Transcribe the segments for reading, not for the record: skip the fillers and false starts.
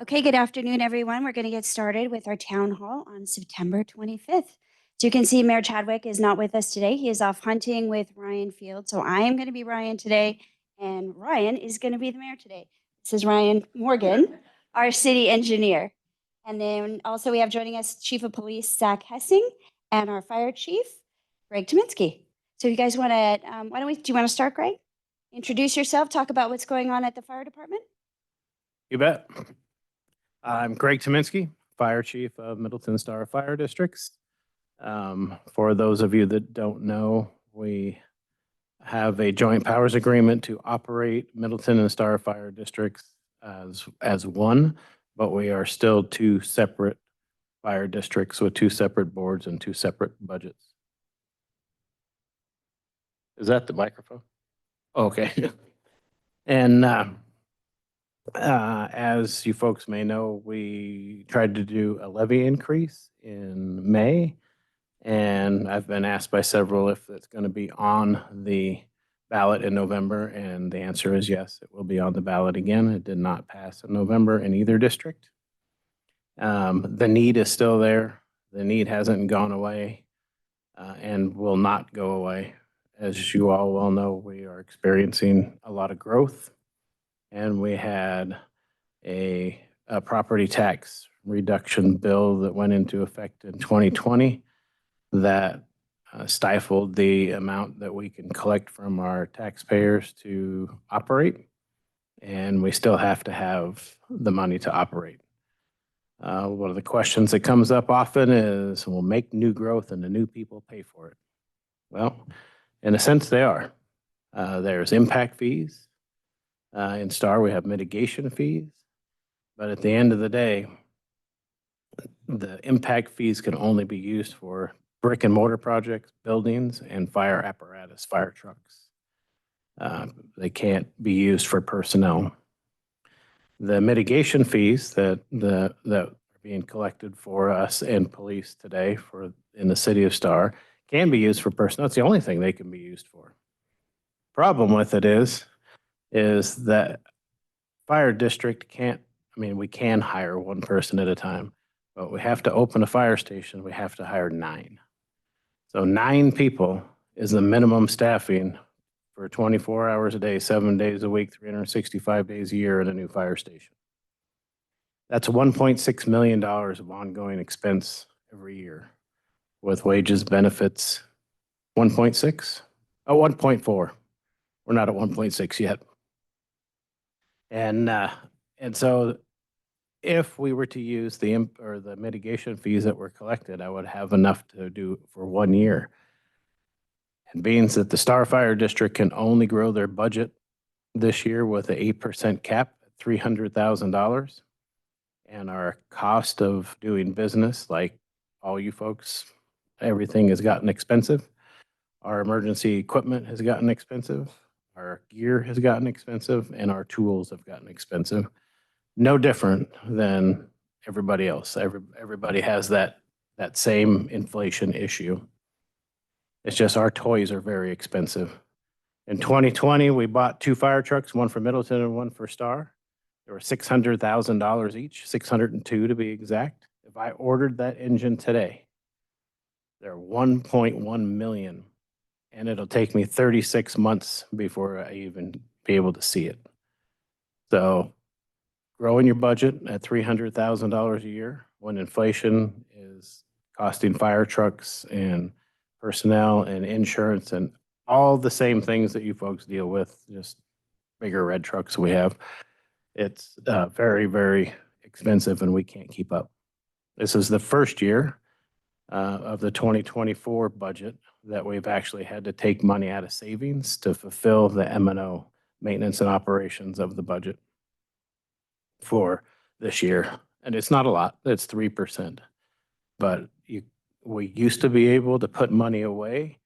Okay, good afternoon, everyone. We're going to get started with our town hall on September 25th. So you can see Mayor Chadwick is not with us today. He is off hunting with Ryan Field. So I am going to be Ryan today, and Ryan is going to be the mayor today. This is Ryan Morgan, our city engineer. And then also we have joining us Chief of Police Zach Hessing and our fire chief, Greg Tominski. So if you guys want to, do you want to start, Greg? Introduce yourself, talk about what's going on at the fire department. You bet. I'm Greg Tominski, Fire Chief of Middleton Star Fire Districts. For those of you that don't know, we have a joint powers agreement to operate Middleton and Star Fire Districts as one, but we are still two separate fire districts with two separate boards and two separate budgets. Is that the microphone? Okay. And as you folks may know, we tried to do a levy increase in May, and I've been asked by several if it's going to be on the ballot in November, and the answer is yes, it will be on the ballot again. It did not pass in November in either district. The need is still there. The need hasn't gone away and will not go away. As you all well know, we are experiencing a lot of growth. And we had a property tax reduction bill that went into effect in 2020 that stifled the amount that we can collect from our taxpayers to operate. And we still have to have the money to operate. One of the questions that comes up often is, we'll make new growth and the new people pay for it. Well, in a sense, they are. There's impact fees. In STAR, we have mitigation fees, but at the end of the day, the impact fees can only be used for brick and mortar projects, buildings, and fire apparatus, fire trucks. They can't be used for personnel. The mitigation fees that are being collected for us and police today in the city of STAR can be used for personnel. It's the only thing they can be used for. Problem with it is that fire district we can hire one person at a time, but we have to open a fire station, we have to hire 9. So 9 people is the minimum staffing for 24 hours a day, 7 days a week, 365 days a year in a new fire station. That's $1.6 million of ongoing expense every year with wages, benefits, 1.6? Oh, 1.4. We're not at 1.6 yet. And so if we were to use the mitigation fees that were collected, I would have enough to do for 1 year. It means that the Star Fire District can only grow their budget this year with an 8% cap at $300,000. And our cost of doing business, like all you folks, everything has gotten expensive. Our emergency equipment has gotten expensive. Our gear has gotten expensive, and our tools have gotten expensive. No different than everybody else. Everybody has that same inflation issue. It's just our toys are very expensive. In 2020, we bought 2 fire trucks, one for Middleton and one for Star. They were $600,000 each, $602 to be exact. If I ordered that engine today, they're $1.1 million. And it'll take me 36 months before I even be able to see it. So growing your budget at $300,000 a year when inflation is costing fire trucks and personnel and insurance and all the same things that you folks deal with, just bigger red trucks we have, it's very, very expensive and we can't keep up. This is the first year of the 2024 budget that we've actually had to take money out of savings to fulfill the M&O, maintenance and operations of the budget for this year. And it's not a lot, it's 3%. But we used to be able to put money away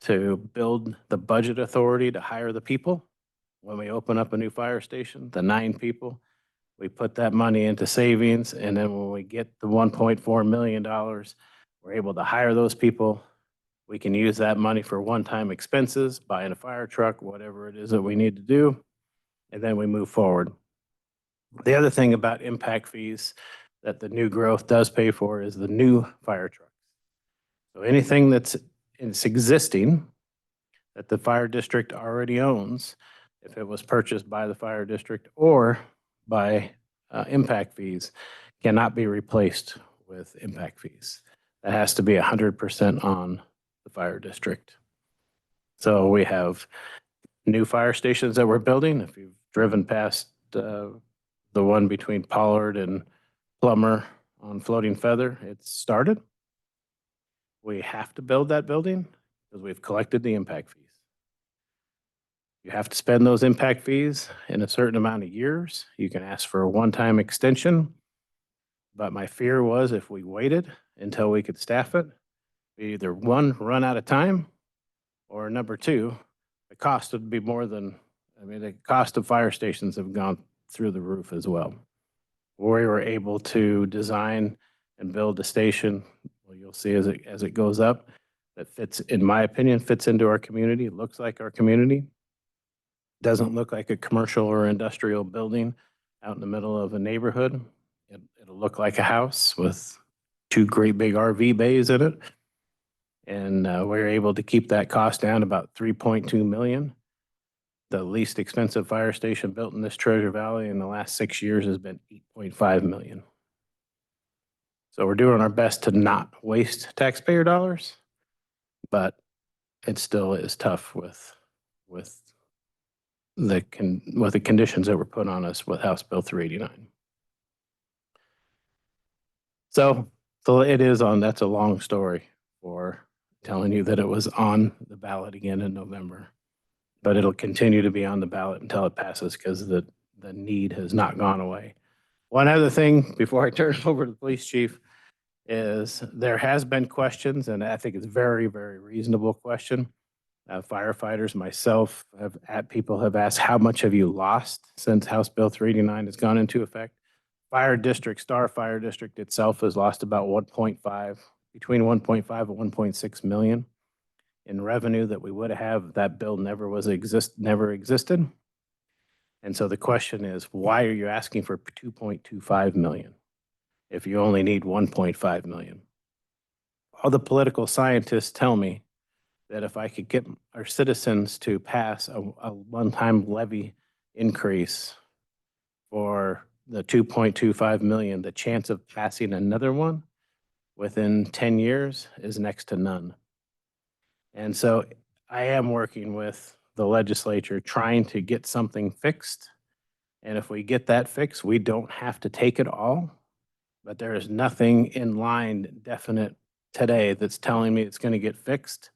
to build the budget authority to hire the people. When we open up a new fire station, the 9 people, we put that money into savings. And then when we get the $1.4 million, we're able to hire those people. We can use that money for one-time expenses, buying a fire truck, whatever it is that we need to do, and then we move forward. The other thing about impact fees that the new growth does pay for is the new fire trucks. So anything it's existing that the fire district already owns, if it was purchased by the fire district or by impact fees, cannot be replaced with impact fees. That has to be 100% on the fire district. So we have new fire stations that we're building. If you've driven past the one between Pollard and Plummer on Floating Feather, it's started. We have to build that building because we've collected the impact fees. You have to spend those impact fees in a certain amount of years. You can ask for a one-time extension. But my fear was if we waited until we could staff it, we either one, run out of time, or number two, the cost would be more than, the cost of fire stations have gone through the roof as well. We were able to design and build a station, well, you'll see as it goes up, that fits, in my opinion, fits into our community, looks like our community. Doesn't look like a commercial or industrial building out in the middle of a neighborhood. It'll look like a house with two great big RV bays in it. And we're able to keep that cost down about 3.2 million. The least expensive fire station built in this Treasure Valley in the last 6 years has been 8.5 million. So we're doing our best to not waste taxpayer dollars, but it still is tough with the conditions that were put on us with House Bill 389. So it is on, that's a long story for telling you that it was on the ballot again in November. But it'll continue to be on the ballot until it passes because the need has not gone away. One other thing before I turn it over to the police chief is there has been questions, and I think it's very, very reasonable question. Firefighters, myself, people have asked, how much have you lost since House Bill 389 has gone into effect? Star Fire District itself has lost about between 1.5 and 1.6 million in revenue that we would have. That bill never existed. And so the question is, why are you asking for 2.25 million if you only need 1.5 million? All the political scientists tell me that if I could get our citizens to pass a one-time levy increase for the 2.25 million, the chance of passing another one within 10 years is next to none. And so I am working with the legislature trying to get something fixed. And if we get that fixed, we don't have to take it all. But there is nothing in line definite today that's telling me it's going to get fixed.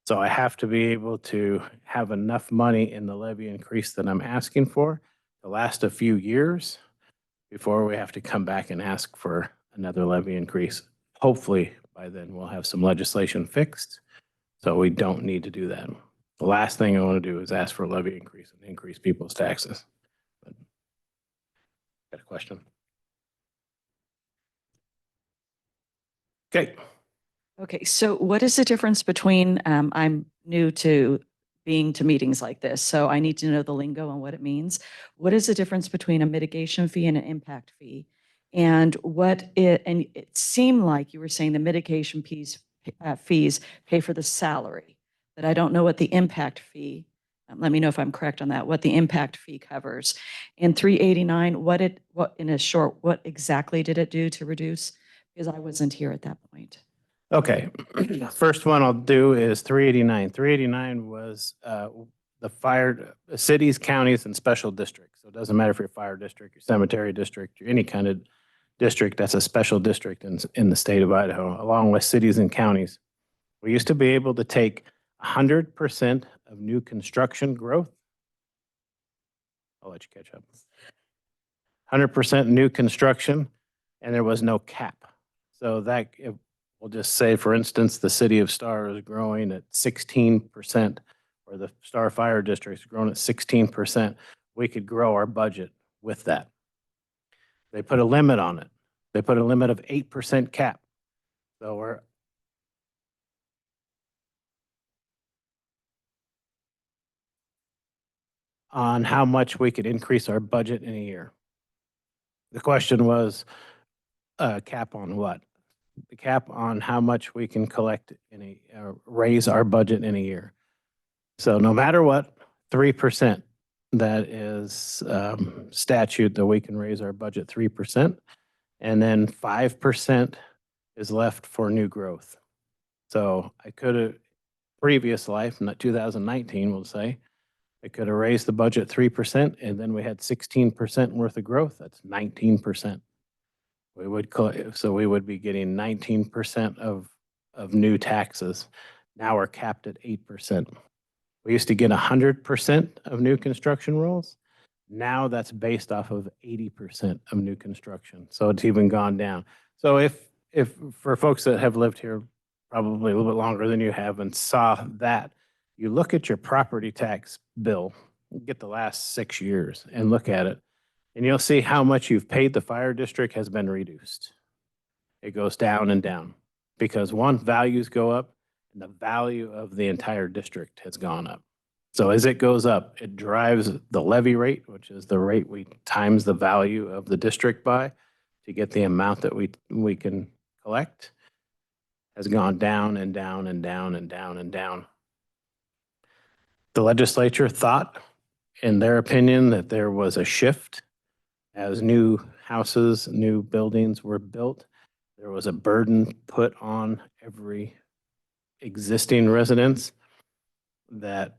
So I have to be able to have enough money in the levy increase that I'm asking for to last a few years before we have to come back and ask for another levy increase. Hopefully by then we'll have some legislation fixed so we don't need to do that. The last thing I want to do is ask for a levy increase and increase people's taxes. But, got a question? Okay. Okay, so what is the difference between, I'm new to being to meetings like this, so I need to know the lingo and what it means. What is the difference between a mitigation fee and an impact fee? And and it seemed like you were saying the mitigation fees pay for the salary, but I don't know what the impact fee, let me know if I'm correct on that, what the impact fee covers. In 389, what exactly did it do to reduce? Because I wasn't here at that point. Okay, first one I'll do is 389. 389 was the cities, counties, and special districts. So it doesn't matter if you're a fire district, your cemetery district, or any kind of district that's a special district in the state of Idaho, along with cities and counties. We used to be able to take 100% of new construction growth. I'll let you catch up. 100% new construction, and there was no cap. So that, we'll just say, for instance, the city of Star is growing at 16%, or the Star Fire District is growing at 16%. We could grow our budget with that. They put a limit on it. They put a limit of 8% cap. So we're on how much we could increase our budget in a year. The question was, cap on what? The cap on how much we can collect raise our budget in a year. So no matter what, 3%, that is statute that we can raise our budget 3%. And then 5% is left for new growth. So I could have, previous life, not 2019, we'll say, I could have raised the budget 3% and then we had 16% worth of growth. That's 19%. So we would be getting 19% of new taxes. Now we're capped at 8%. We used to get 100% of new construction rolls. Now that's based off of 80% of new construction. So it's even gone down. So if for folks that have lived here probably a little bit longer than you have and saw that, you look at your property tax bill, get the last 6 years and look at it, and you'll see how much you've paid the fire district has been reduced. It goes down and down because one, values go up and the value of the entire district has gone up. So as it goes up, it drives the levy rate, which is the rate we times the value of the district by to get the amount that we can collect, has gone down and down and down and down and down. The legislature thought, in their opinion, that there was a shift as new houses, new buildings were built. There was a burden put on every existing residence that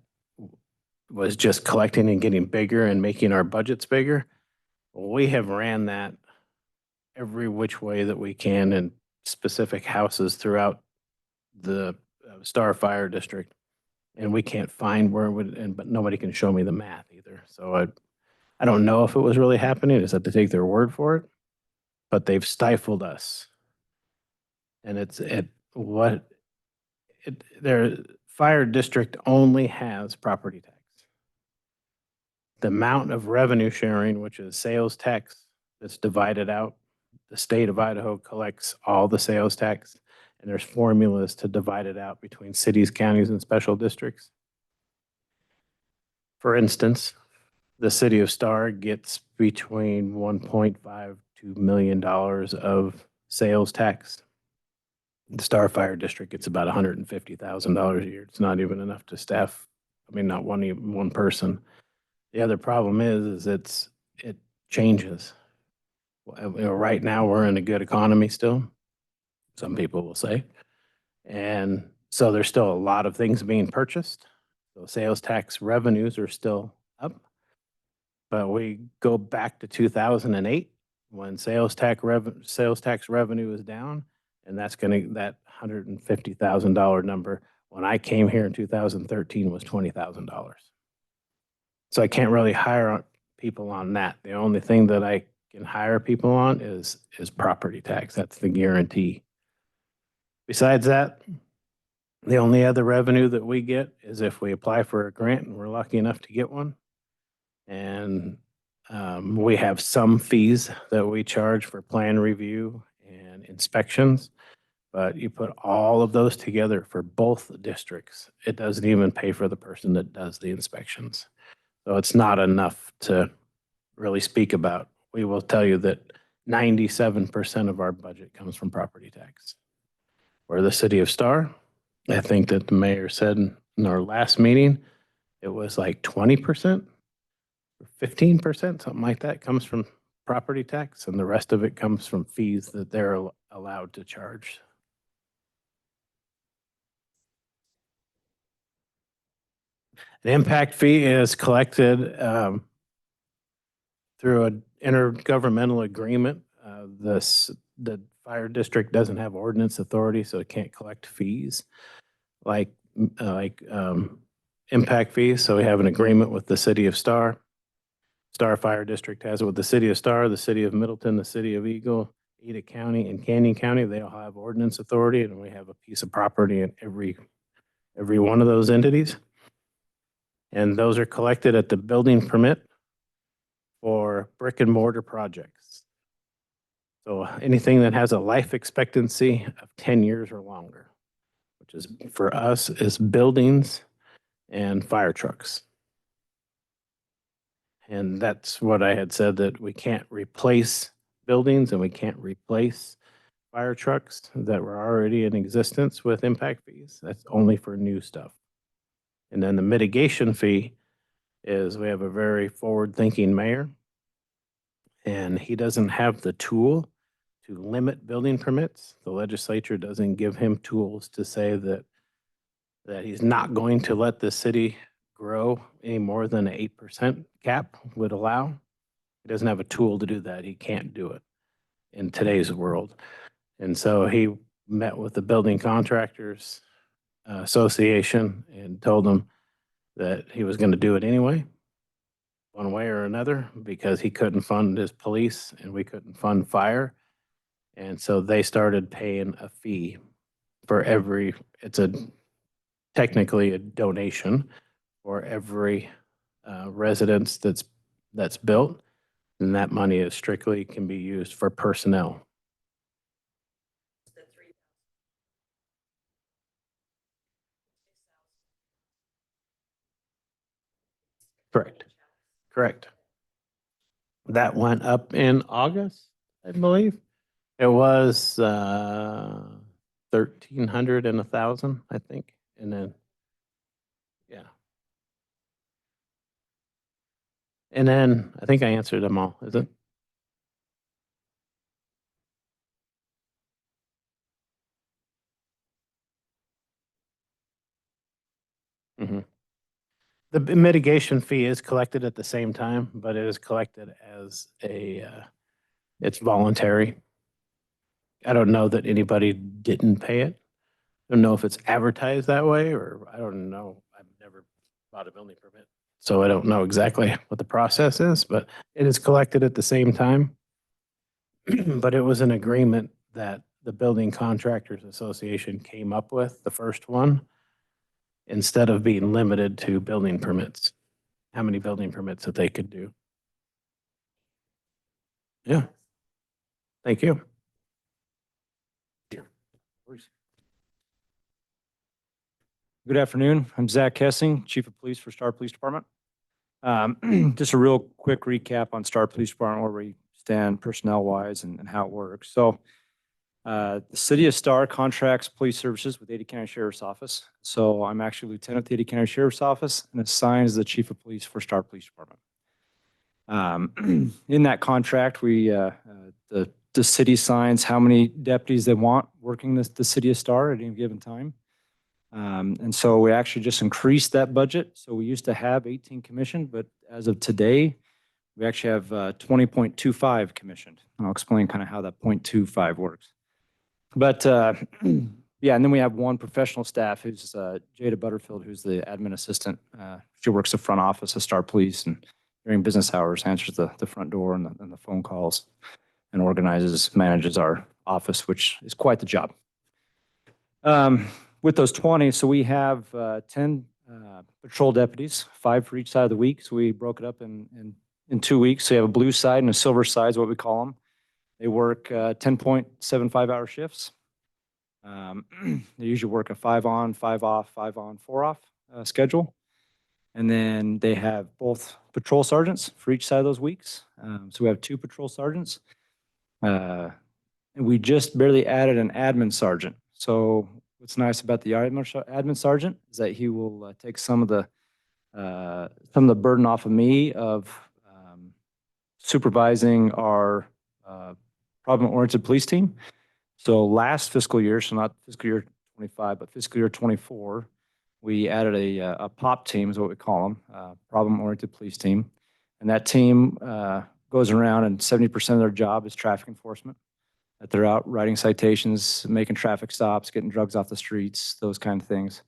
was just collecting and getting bigger and making our budgets bigger. We have ran that every which way that we can in specific houses throughout the Star Fire District. And we can't find where it would, but nobody can show me the math either. So I don't know if it was really happening. I just have to take their word for it. But they've stifled us. And their fire district only has property tax. The amount of revenue sharing, which is sales tax, that's divided out. The state of Idaho collects all the sales tax, and there's formulas to divide it out between cities, counties, and special districts. For instance, the city of Star gets between $1.5 to $2 million of sales tax. The Star Fire District gets about $150,000 a year. It's not even enough to staff. I mean, not one person. The other problem is it changes. Right now, we're in a good economy still. Some people will say. And so there's still a lot of things being purchased. So sales tax revenues are still up. But we go back to 2008 when sales tax revenue is down, and that's that $150,000 number. When I came here in 2013 was $20,000. So I can't really hire people on that. The only thing that I can hire people on is property tax. That's the guarantee. Besides that, the only other revenue that we get is if we apply for a grant and we're lucky enough to get one. And we have some fees that we charge for plan review and inspections, but you put all of those together for both districts, it doesn't even pay for the person that does the inspections. So it's not enough to really speak about. We will tell you that 97% of our budget comes from property tax. Where the city of Star, I think that the mayor said in our last meeting, it was like 20%, 15%, something like that comes from property tax, and the rest of it comes from fees that they're allowed to charge. The impact fee is collected through an intergovernmental agreement. The fire district doesn't have ordinance authority, so it can't collect fees like impact fees. So we have an agreement with the city of Star. Star Fire District has it with the city of Star, the city of Middleton, the city of Eagle, Ada County, and Canyon County. They all have ordinance authority, and we have a piece of property in every one of those entities. And those are collected at the building permit for brick and mortar projects. So anything that has a life expectancy of 10 years or longer, which is for us is buildings and fire trucks. And that's what I had said, that we can't replace buildings and we can't replace fire trucks that were already in existence with impact fees. That's only for new stuff. And then the mitigation fee is we have a very forward-thinking mayor, and he doesn't have the tool to limit building permits. The legislature doesn't give him tools to say that he's not going to let the city grow any more than an 8% cap would allow. He doesn't have a tool to do that. He can't do it in today's world. And so he met with the Building Contractors Association and told them that he was going to do it anyway, one way or another, because he couldn't fund his police and we couldn't fund fire. And so they started paying a fee for every, it's technically a donation for every residence that's built. And that money is strictly can be used for personnel. Correct. Correct. That went up in August, I believe. It was 1,300 and 1,000, I think. And then, yeah. And then I think I answered them all, is it? Mhm. The mitigation fee is collected at the same time, but it is collected as it's voluntary. I don't know that anybody didn't pay it. I don't know if it's advertised that way or I don't know. I've never bought a building permit. So I don't know exactly what the process is, but it is collected at the same time. But it was an agreement that the Building Contractors Association came up with, the first one, instead of being limited to building permits, how many building permits that they could do. Yeah. Thank you. Good afternoon. I'm Zach Kessing, Chief of Police for Star Police Department. Just a real quick recap on Star Police Department, where we stand personnel-wise and how it works. So the City of Star contracts police services with Ada County Sheriff's Office. So I'm actually Lieutenant at the Ada County Sheriff's Office and assigned as the Chief of Police for Star Police Department. In that contract, the city signs how many deputies they want working the City of Star at any given time. And so we actually just increased that budget. So we used to have 18 commissioned, but as of today, we actually have 20.25 commissioned. And I'll explain kind of how that 0.25 works. But yeah, and then we have one professional staff who's Jada Butterfield, who's the admin assistant. She works the front office of Star Police and during business hours answers the front door and the phone calls and manages our office, which is quite the job. With those 20, so we have 10 patrol deputies, 5 for each side of the week. So we broke it up in 2 weeks. So you have a blue side and a silver side is what we call them. They work 10.75-hour shifts. They usually work a 5 on, 5 off, 5 on, 4 off schedule. And then they have both patrol sergeants for each side of those weeks. So we have 2 patrol sergeants. And we just barely added an admin sergeant. So what's nice about the admin sergeant is that he will take some of the burden off of me of supervising our problem-oriented police team. So last fiscal year, so not fiscal year 25, but fiscal year 24, we added a POP team is what we call them, problem-oriented police team. And that team goes around and 70% of their job is traffic enforcement. That they're out writing citations, making traffic stops, getting drugs off the streets, those kind of things.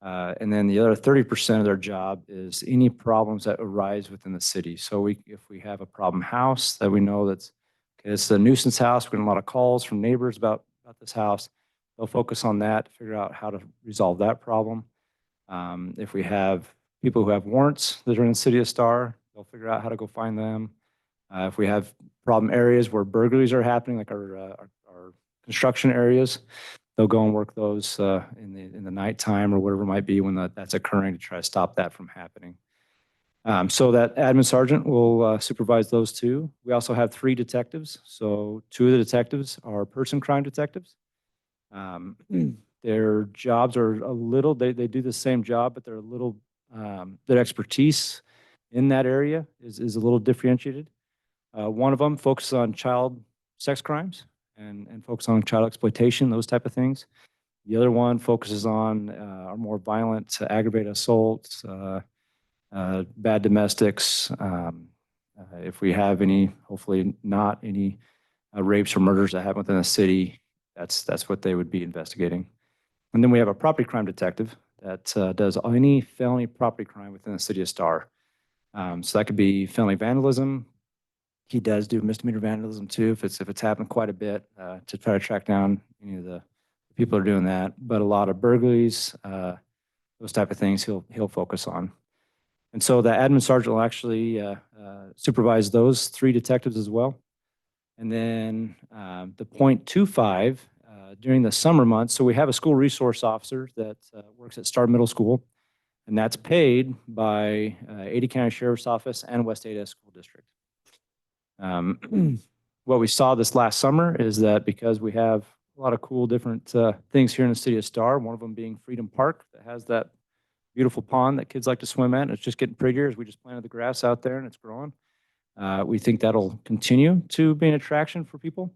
And then the other 30% of their job is any problems that arise within the city. So if we have a problem house that we know it's a nuisance house, we're getting a lot of calls from neighbors about this house, they'll focus on that, figure out how to resolve that problem. If we have people who have warrants that are in the City of Star, they'll figure out how to go find them. If we have problem areas where burglaries are happening, like our construction areas, they'll go and work those in the nighttime or whatever it might be when that's occurring to try to stop that from happening. So that admin sergeant will supervise those two. We also have 3 detectives. So 2 of the detectives are person crime detectives. Their jobs are a little, they do the same job, but they're a little, their expertise in that area is a little differentiated. One of them focuses on child sex crimes and focus on child exploitation, those type of things. The other one focuses on our more violent aggravated assaults, bad domestics. If we have any, hopefully not any rapes or murders that happen within the city, that's what they would be investigating. And then we have a property crime detective that does any felony property crime within the city of Star. So that could be felony vandalism. He does do misdemeanor vandalism too, if it's happened quite a bit, to try to track down any of the people who are doing that. But a lot of burglaries, those type of things he'll focus on. And so the admin sergeant will actually supervise those 3 detectives as well. And then the .25 during the summer months. So we have a school resource officer that works at Star Middle School, and that's paid by Ada County Sheriff's Office and West Ada School District. What we saw this last summer is that because we have a lot of cool different things here in the city of Star, one of them being Freedom Park that has that beautiful pond that kids like to swim at. It's just getting prettier as we just planted the grass out there and it's growing. We think that'll continue to be an attraction for people.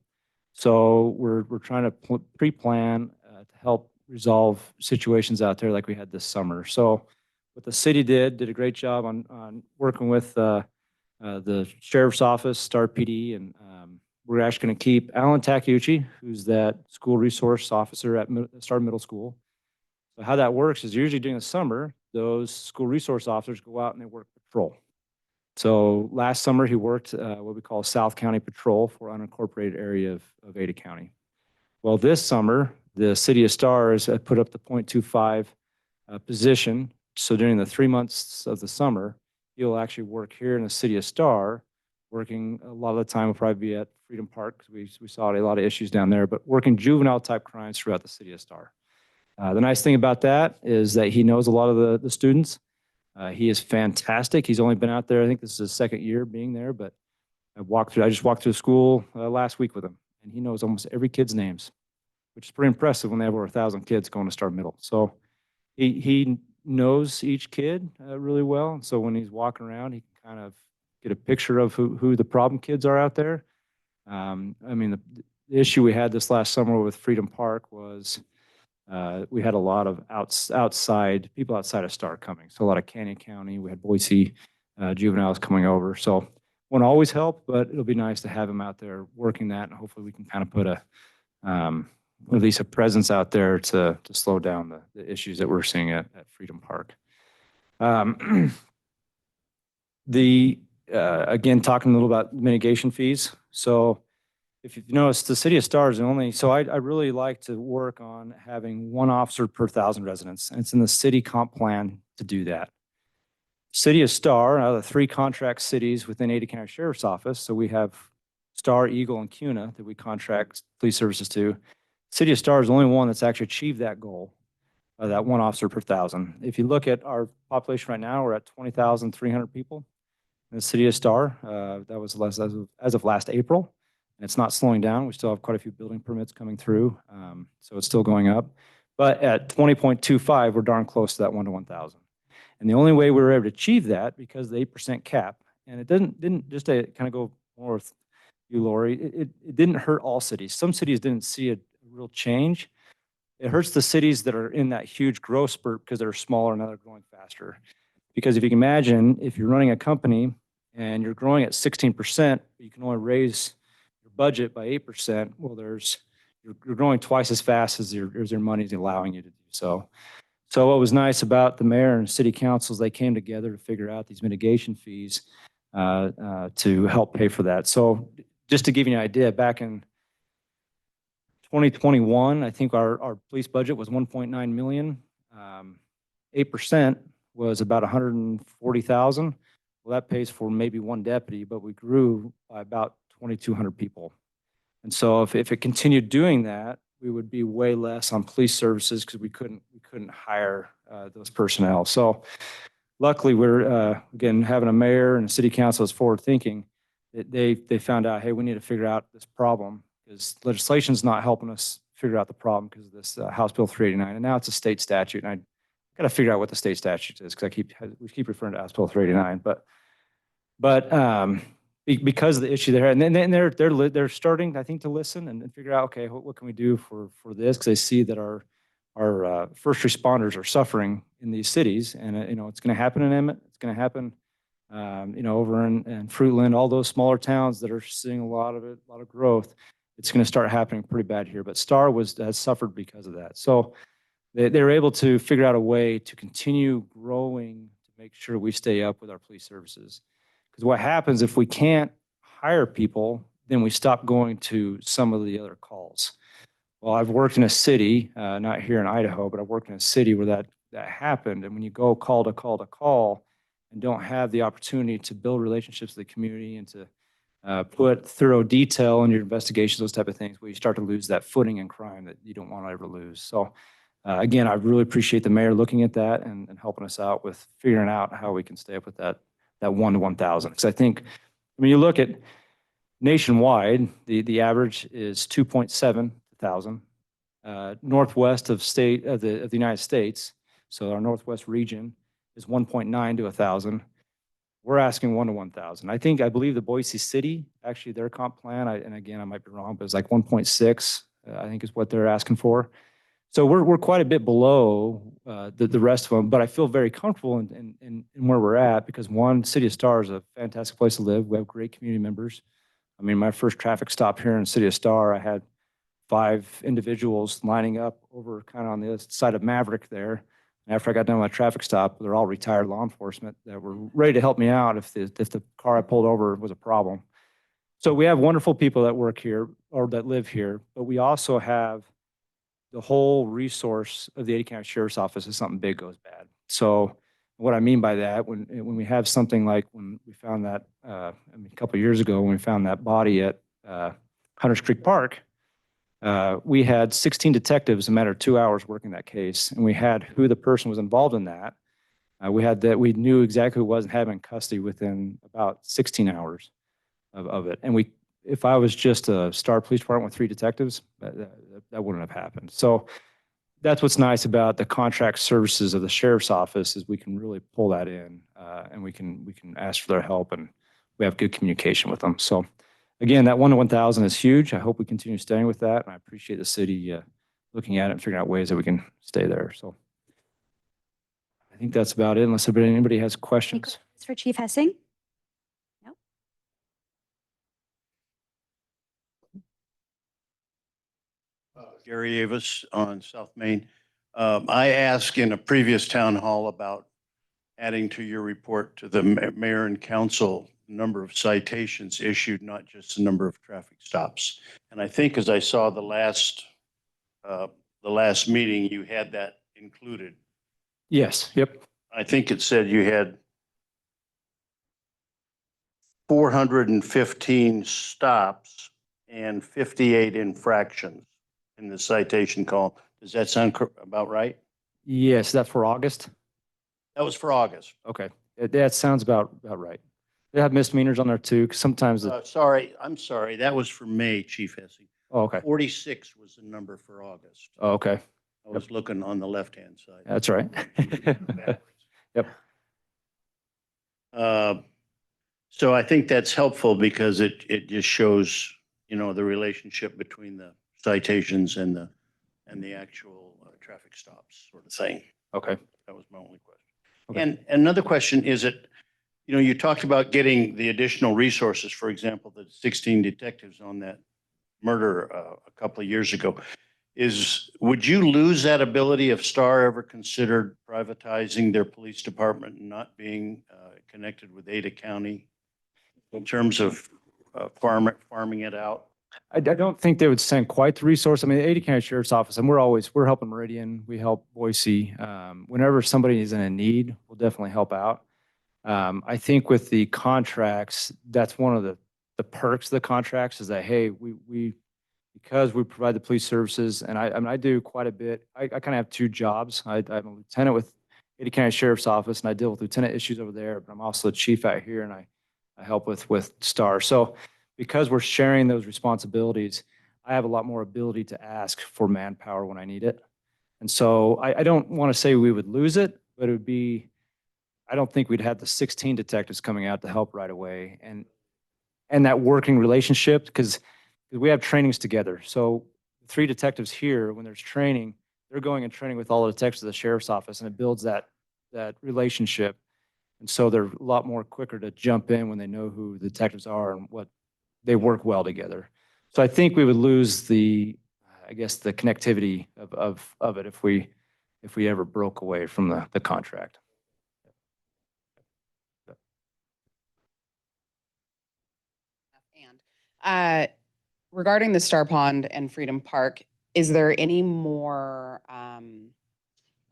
So we're trying to pre-plan to help resolve situations out there like we had this summer. So what the city did a great job on working with the sheriff's office, Star PD, and we're actually going to keep Alan Takeuchi, who's that school resource officer at Star Middle School. So how that works is usually during the summer, those school resource officers go out and they work patrol. So last summer, he worked what we call South County Patrol for unincorporated area of Ada County. Well, this summer, the city of Star has put up the .25 position. So during the 3 months of the summer, he'll actually work here in the city of Star, working a lot of the time will probably be at Freedom Park because we saw a lot of issues down there, but working juvenile type crimes throughout the city of Star. The nice thing about that is that he knows a lot of the students. He is fantastic. He's only been out there, I think this is his 2nd year being there, but I just walked through school last week with him, and he knows almost every kid's names, which is pretty impressive when they have over 1,000 kids going to Star Middle. So he knows each kid really well. And so when he's walking around, he can kind of get a picture of who the problem kids are out there. I mean, the issue we had this last summer with Freedom Park was we had a lot of people outside of Star coming. So a lot of Canyon County, we had Boise juveniles coming over. So won't always help, but it'll be nice to have him out there working that. And hopefully we can kind of put at least a presence out there to slow down the issues that we're seeing at Freedom Park. Again, talking a little about mitigation fees. So if you've noticed, the city of Star is only, so I really like to work on having 1 officer per 1,000 residents. And it's in the city comp plan to do that. City of Star, out of the 3 contract cities within Ada County Sheriff's Office, so we have Star, Eagle, and Cuna that we contract police services to. City of Star is the only one that's actually achieved that goal, that 1 officer per 1,000. If you look at our population right now, we're at 20,300 people in the city of Star. That was less as of last April. And it's not slowing down. We still have quite a few building permits coming through. So it's still going up. But at 20.25, we're darn close to that 1 to 1,000. And the only way we were able to achieve that because the 8% cap, and it didn't just to kind of go more with you, Lori, it didn't hurt all cities. Some cities didn't see a real change. It hurts the cities that are in that huge growth spurt because they're smaller and they're growing faster. Because if you can imagine, if you're running a company and you're growing at 16%, you can only raise your budget by 8%. Well, you're growing twice as fast as your money is allowing you to do so. So what was nice about the mayor and city councils, they came together to figure out these mitigation fees to help pay for that. So just to give you an idea, back in 2021, I think our police budget was 1.9 million. 8% was about 140,000. Well, that pays for maybe 1 deputy, but we grew by about 2,200 people. And so if it continued doing that, we would be way less on police services because we couldn't hire those personnel. So luckily, we're, again, having a mayor and a city council that's forward thinking. They found out, hey, we need to figure out this problem because legislation's not helping us figure out the problem because of this House Bill 389. And now it's a state statute. And I got to figure out what the state statute is because we keep referring to House Bill 389. But because of the issue there, and then they're starting, I think, to listen and figure out, okay, what can we do for this? Because they see that our first responders are suffering in these cities, and it's going to happen in Emmett. It's going to happen, over in Fruitland, all those smaller towns that are seeing a lot of growth. It's going to start happening pretty bad here. But Star has suffered because of that. So they're able to figure out a way to continue growing to make sure we stay up with our police services. Because what happens if we can't hire people, then we stop going to some of the other calls. Well, I've worked in a city, not here in Idaho, but I've worked in a city where that happened. And when you go call to call to call and don't have the opportunity to build relationships with the community and to put thorough detail in your investigations, those type of things, well, you start to lose that footing in crime that you don't want to ever lose. So again, I really appreciate the mayor looking at that and helping us out with figuring out how we can stay up with that 1 to 1,000. Because I think when you look at nationwide, the average is 2.7 thousand. Northwest of the United States, so our Northwest region is 1.9 to 1,000. We're asking 1 to 1,000. I believe the Boise City, actually their comp plan, and again, I might be wrong, but it's like 1.6, I think is what they're asking for. So we're quite a bit below the rest of them, but I feel very comfortable in where we're at because one, City of Star is a fantastic place to live. We have great community members. I mean, my first traffic stop here in City of Star, I had 5 individuals lining up over kind of on the other side of Maverick there. And after I got done with my traffic stop, they're all retired law enforcement that were ready to help me out if the car I pulled over was a problem. So we have wonderful people that work here or that live here, but we also have the whole resource of the Ada County Sheriff's Office if something big goes bad. So what I mean by that, when we have something like when we found that, a couple of years ago when we found that body at Hunters Creek Park, we had 16 detectives in a matter of 2 hours working that case, and we had who the person was involved in that. We knew exactly who was and had him in custody within about 16 hours of it. And if I was just a Star Police Department with 3 detectives, that wouldn't have happened. So that's what's nice about the contract services of the Sheriff's Office is we can really pull that in, and we can ask for their help, and we have good communication with them. So again, that 1 to 1,000 is huge. I hope we continue staying with that. And I appreciate the city looking at it and figuring out ways that we can stay there. So I think that's about it, unless anybody has Any questions. questions for Chief Hessing? No? Gary Avis on South Main. I asked in a previous town hall about adding to your report to the mayor and council number of citations issued, not just the number of traffic stops. And I think as I saw the last meeting, you had that included. Yes. Yep. I think it said you had 415 stops and 58 infractions in the citation column. Does that sound about right? Yes. That's for August. That was for August. Okay. That sounds about right. They have misdemeanors on there too, 'cause sometimes. Sorry, I'm sorry. That was for May, Chief Hessing. Oh, okay. 46 was the number for August. Oh, okay. I was looking on the left-hand side. That's right. Yep. So I think that's helpful because it just shows, the relationship between the citations and the actual traffic stops sort of thing. Okay. That was my only question. Okay. And another question is you talked about getting the additional resources, for example, the 16 detectives on that murder a couple of years ago. Would you lose that ability if Star ever considered privatizing their police department and not being connected with Ada County in terms of farming it out? I don't think they would send quite the resource. I mean, the Ada County Sheriff's Office, and we're helping Meridian, we help Boise. Whenever somebody is in a need, we'll definitely help out. I think with the contracts, that's one of the perks of the contracts is that, hey, because we provide the police services, and I do quite a bit. I kind of have 2 jobs. I'm a lieutenant with Ada County Sheriff's Office, and I deal with lieutenant issues over there, but I'm also the chief out here, and I help with STAR. So because we're sharing those responsibilities, I have a lot more ability to ask for manpower when I need it. And so I don't want to say we would lose it, but it would be, I don't think we'd have the 16 detectives coming out to help right away. And that working relationship, because we have trainings together. So 3 detectives here, when there's training, they're going and training with all the detectives of the sheriff's office, and it builds that relationship. And so they're a lot more quicker to jump in when they know who the detectives are and what they work well together. So I think we would lose the connectivity of it if we ever broke away from the contract. And regarding the Star Pond and Freedom Park, is there any more, are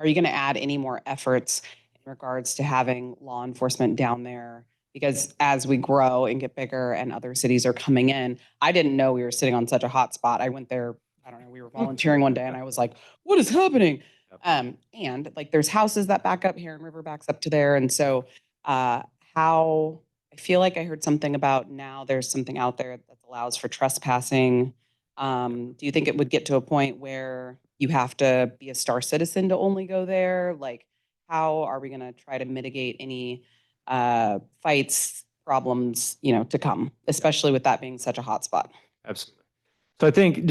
you going to add any more efforts in regards to having law enforcement down there? Because as we grow and get bigger and other cities are coming in, I didn't know we were sitting on such a hot spot. I went there, I don't know, we were volunteering one day and I was like, what is happening? And like there's houses that back up here and River backs up to there. And so how, I feel like I heard something about now there's something out there that allows for trespassing. Do you think it would get to a point where you have to be a Star citizen to only go there? Like, how are we going to try to mitigate any fights, problems, to come, especially with that being such a hot spot? Absolutely. So I think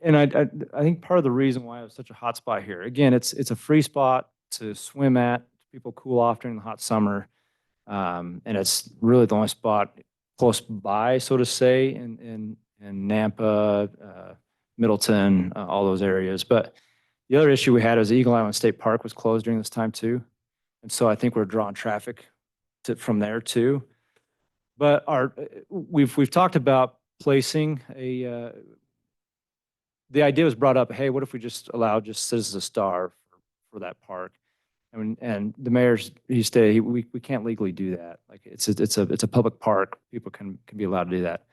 I think part of the reason why it was such a hot spot here, again, it's a free spot to swim at. People cool off during the hot summer. And it's really the only spot close by, so to say, in Nampa, Middleton, all those areas. But the other issue we had was Eagle Island State Park was closed during this time too. And so I think we're drawing traffic from there too. But we've talked about placing the idea was brought up, hey, what if we just allow just Citizens of Star for that park? And the mayor's, he stated, we can't legally do that. Like it's a public park. People can be allowed to do that.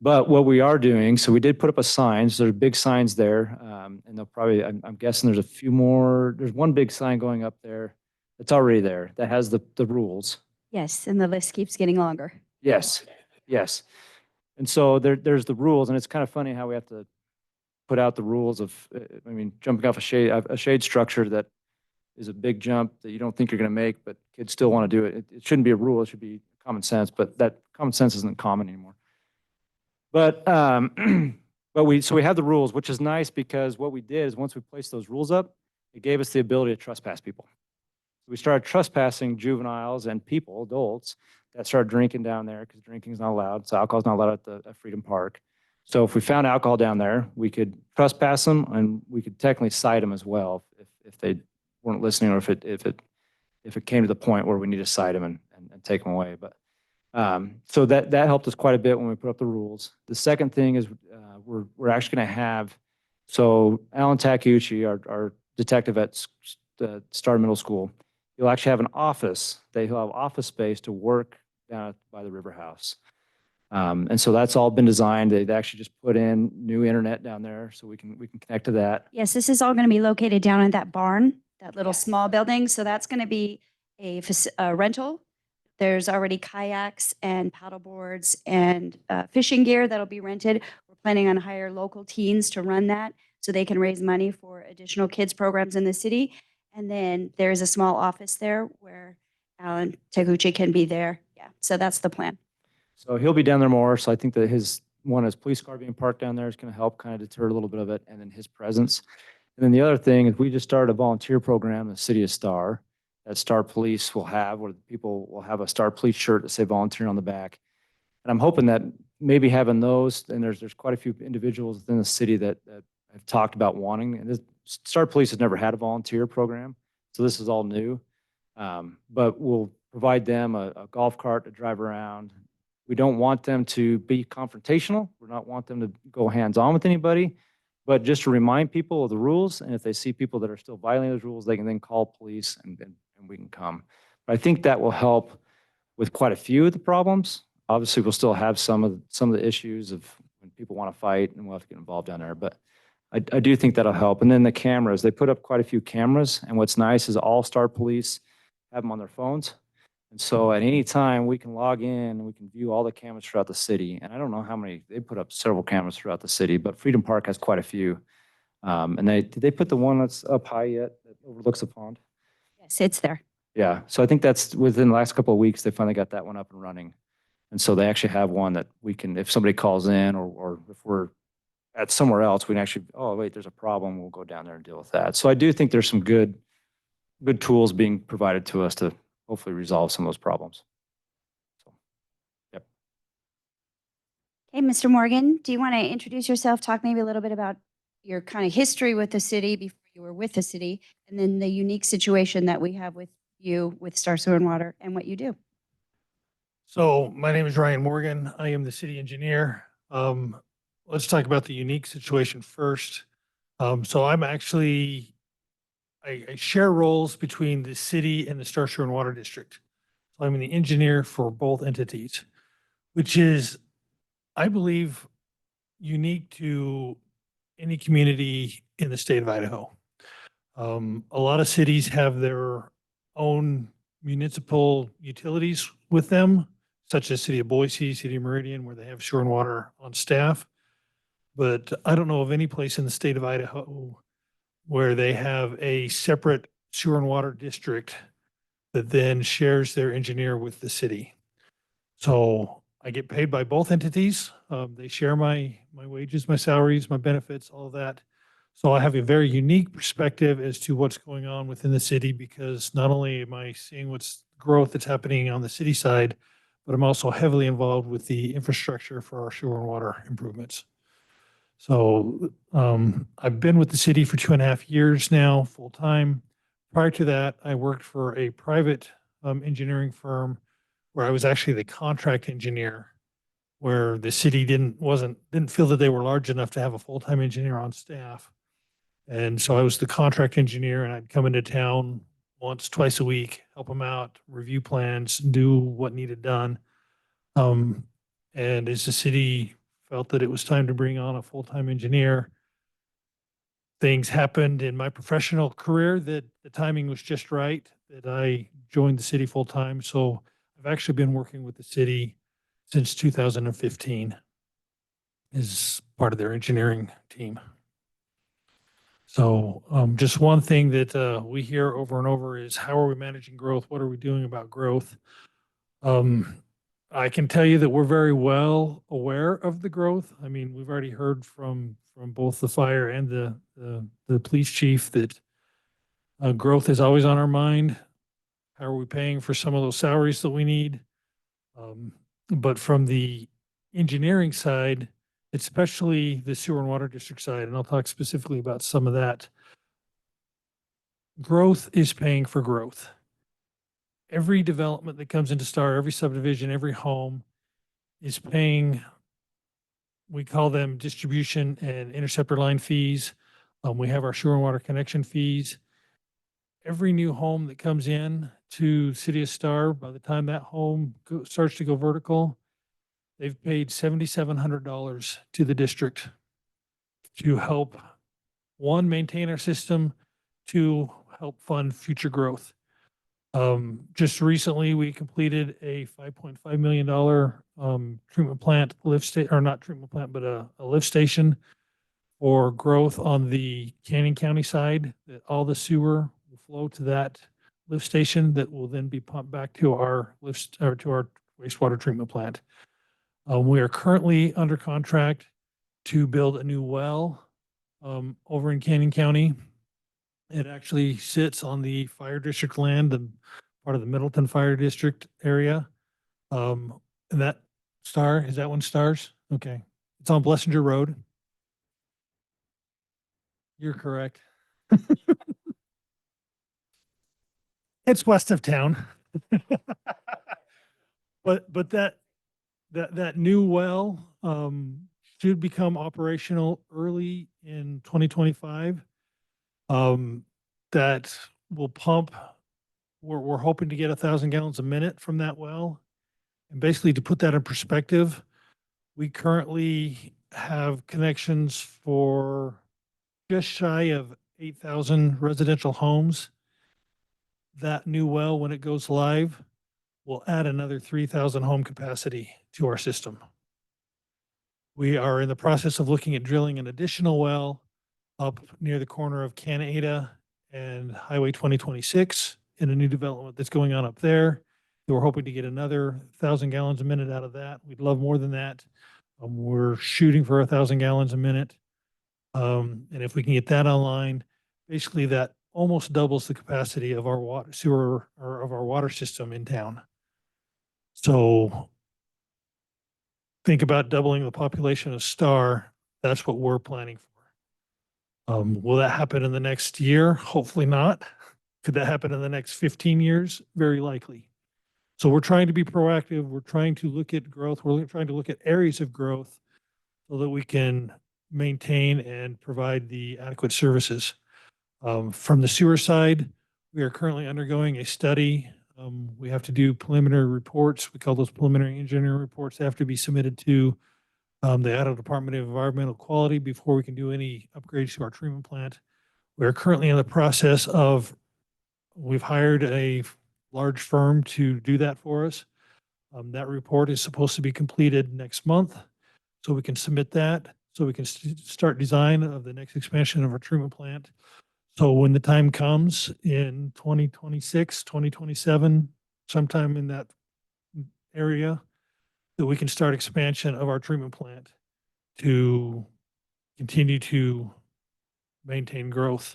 But what we are doing, so we did put up a sign. So there's big signs there. And they'll probably, I'm guessing there's a few more. There's one big sign going up there that's already there that has the rules. Yes, and the list keeps getting longer. Yes, yes. And so there's the rules, and it's kind of funny how we have to put out the rules of, jumping off a shade structure that is a big jump that you don't think you're going to make, but kids still want to do it. It shouldn't be a rule. It should be common sense, but that common sense isn't common anymore. But we have the rules, which is nice because what we did is once we placed those rules up, it gave us the ability to trespass people. We started trespassing juveniles and people, adults, that started drinking down there because drinking is not allowed. So alcohol is not allowed at Freedom Park. So if we found alcohol down there, we could trespass them and we could technically cite them as well if they weren't listening or if it came to the point where we need to cite them and take them away. But so that helped us quite a bit when we put up the rules. The second thing is we're actually going to have, so Alan Takuchi, our detective at the Star Middle School, he'll actually have an office. He'll have office space to work down by the River House. And so that's all been designed. They've actually just put in new internet down there so we can connect to that. Yes, this is all going to be located down in that barn, that little small building. So that's going to be a rental. There's already kayaks and paddle boards and fishing gear that'll be rented. We're planning on hire local teens to run that so they can raise money for additional kids programs in the city. And then there's a small office there where Alan Taguchi can be there. Yeah, so that's the plan. So he'll be down there more. So I think that his police car being parked down there is going to help kind of deter a little bit of it, and then his presence. And then the other thing is we just started a volunteer program in the city of Star that Star Police will have, where people will have a Star Police shirt that say volunteer on the back. And I'm hoping that maybe having those, and there's quite a few individuals within the city that have talked about wanting, and Star Police has never had a volunteer program, so this is all new. But we'll provide them a golf cart to drive around. We don't want them to be confrontational. We don't want them to go hands-on with anybody, but just to remind people of the rules. And if they see people that are still violating those rules, they can then call police and we can come. But I think that will help with quite a few of the problems. Obviously, we'll still have some of the issues of when people want to fight, and we'll have to get involved down there. But I do think that'll help. And then the cameras, they put up quite a few cameras. And what's nice is all Star Police have them on their phones. And so at any time, we can log in, we can view all the cameras throughout the city. And I don't know how many, they put up several cameras throughout the city, but Freedom Park has quite a few. And did they put the one that's up high yet that overlooks the pond? Yes, it's there. Yeah, so I think that's within the last couple of weeks, they finally got that one up and running. And so they actually have one that we can, if somebody calls in or if we're at somewhere else, we can actually, oh, wait, there's a problem, we'll go down there and deal with that. So I do think there's some good tools being provided to us to hopefully resolve some of those problems. So, yep. Okay, Mr. Morgan, do you want to introduce yourself? Talk maybe a little bit about your kind of history with the city before you were with the city, and then the unique situation that we have with you with Star Sewer and Water and what you do. So my name is Ryan Morgan. I am the city engineer. Let's talk about the unique situation first. So I'm actually, I share roles between the city and the Star Sewer and Water District. So I'm the engineer for both entities, which is, I believe, unique to any community in the state of Idaho. A lot of cities have their own municipal utilities with them, such as City of Boise, City of Meridian, where they have sewer and water on staff. But I don't know of any place in the state of Idaho where they have a separate sewer and water district that then shares their engineer with the city. So I get paid by both entities. They share my wages, my salaries, my benefits, all of that. So I have a very unique perspective as to what's going on within the city, because not only am I seeing what's growth that's happening on the city side, but I'm also heavily involved with the infrastructure for our sewer and water improvements. So I've been with the city for 2.5 years now, full time. Prior to that, I worked for a private engineering firm where I was actually the contract engineer, where the city didn't feel that they were large enough to have a full-time engineer on staff. And so I was the contract engineer, and I'd come into town once, twice a week, help them out, review plans, do what needed done. And as the city felt that it was time to bring on a full-time engineer, things happened in my professional career that the timing was just right, that I joined the city full-time. So I've actually been working with the city since 2015 as part of their engineering team. So just one thing that we hear over and over is, how are we managing growth? What are we doing about growth? I can tell you that we're very well aware of the growth. I mean, we've already heard from both the fire and the police chief that growth is always on our mind. How are we paying for some of those salaries that we need? But from the engineering side, especially the sewer and water district side, and I'll talk specifically about some of that, growth is paying for growth. Every development that comes into Star, every subdivision, every home is paying, we call them distribution and interceptor line fees. We have our sewer and water connection fees. Every new home that comes in to City of Star, by the time that home starts to go vertical, they've paid $7,700 to the district to help, one, maintain our system, two, help fund future growth. Just recently, we completed a $5.5 million treatment plant lift station, or not treatment plant, but a lift station for growth on the Canyon County side, that all the sewer will flow to that lift station that will then be pumped back to our to our wastewater treatment plant. We are currently under contract to build a new well over in Canyon County. It actually sits on the fire district land and part of the Middleton Fire District area. And that Star, is that one Stars? Okay. It's on Blessinger Road. You're correct. It's west of town. But that new well should become operational early in 2025. That will pump, we're hoping to get 1,000 gallons a minute from that well. And basically, to put that in perspective, we currently have connections for just shy of 8,000 residential homes. that new well, when it goes live, will add another 3,000 home capacity to our system. We are in the process of looking at drilling an additional well up near the corner of Canada and Highway 2026 in a new development that's going on up there. We're hoping to get another 1,000 gallons a minute out of that. We'd love more than that. We're shooting for 1,000 gallons a minute. And if we can get that online, basically that almost doubles the capacity of our water sewer or of our water system in town. So think about doubling the population of Star. That's what we're planning for. Will that happen in the next year? Hopefully not. Could that happen in the next 15 years? Very likely. So we're trying to be proactive. We're trying to look at growth. We're trying to look at areas of growth so that we can maintain and provide the adequate services. From the sewer side, we are currently undergoing a study. We have to do preliminary reports. We call those preliminary engineering reports. They have to be submitted to the Idaho Department of Environmental Quality before we can do any upgrades to our treatment plant. We are currently in the process of, we've hired a large firm to do that for us. That report is supposed to be completed next month, so we can submit that, so we can start design of the next expansion of our treatment plant. So when the time comes in 2026, 2027, sometime in that area, that we can start expansion of our treatment plant to continue to maintain growth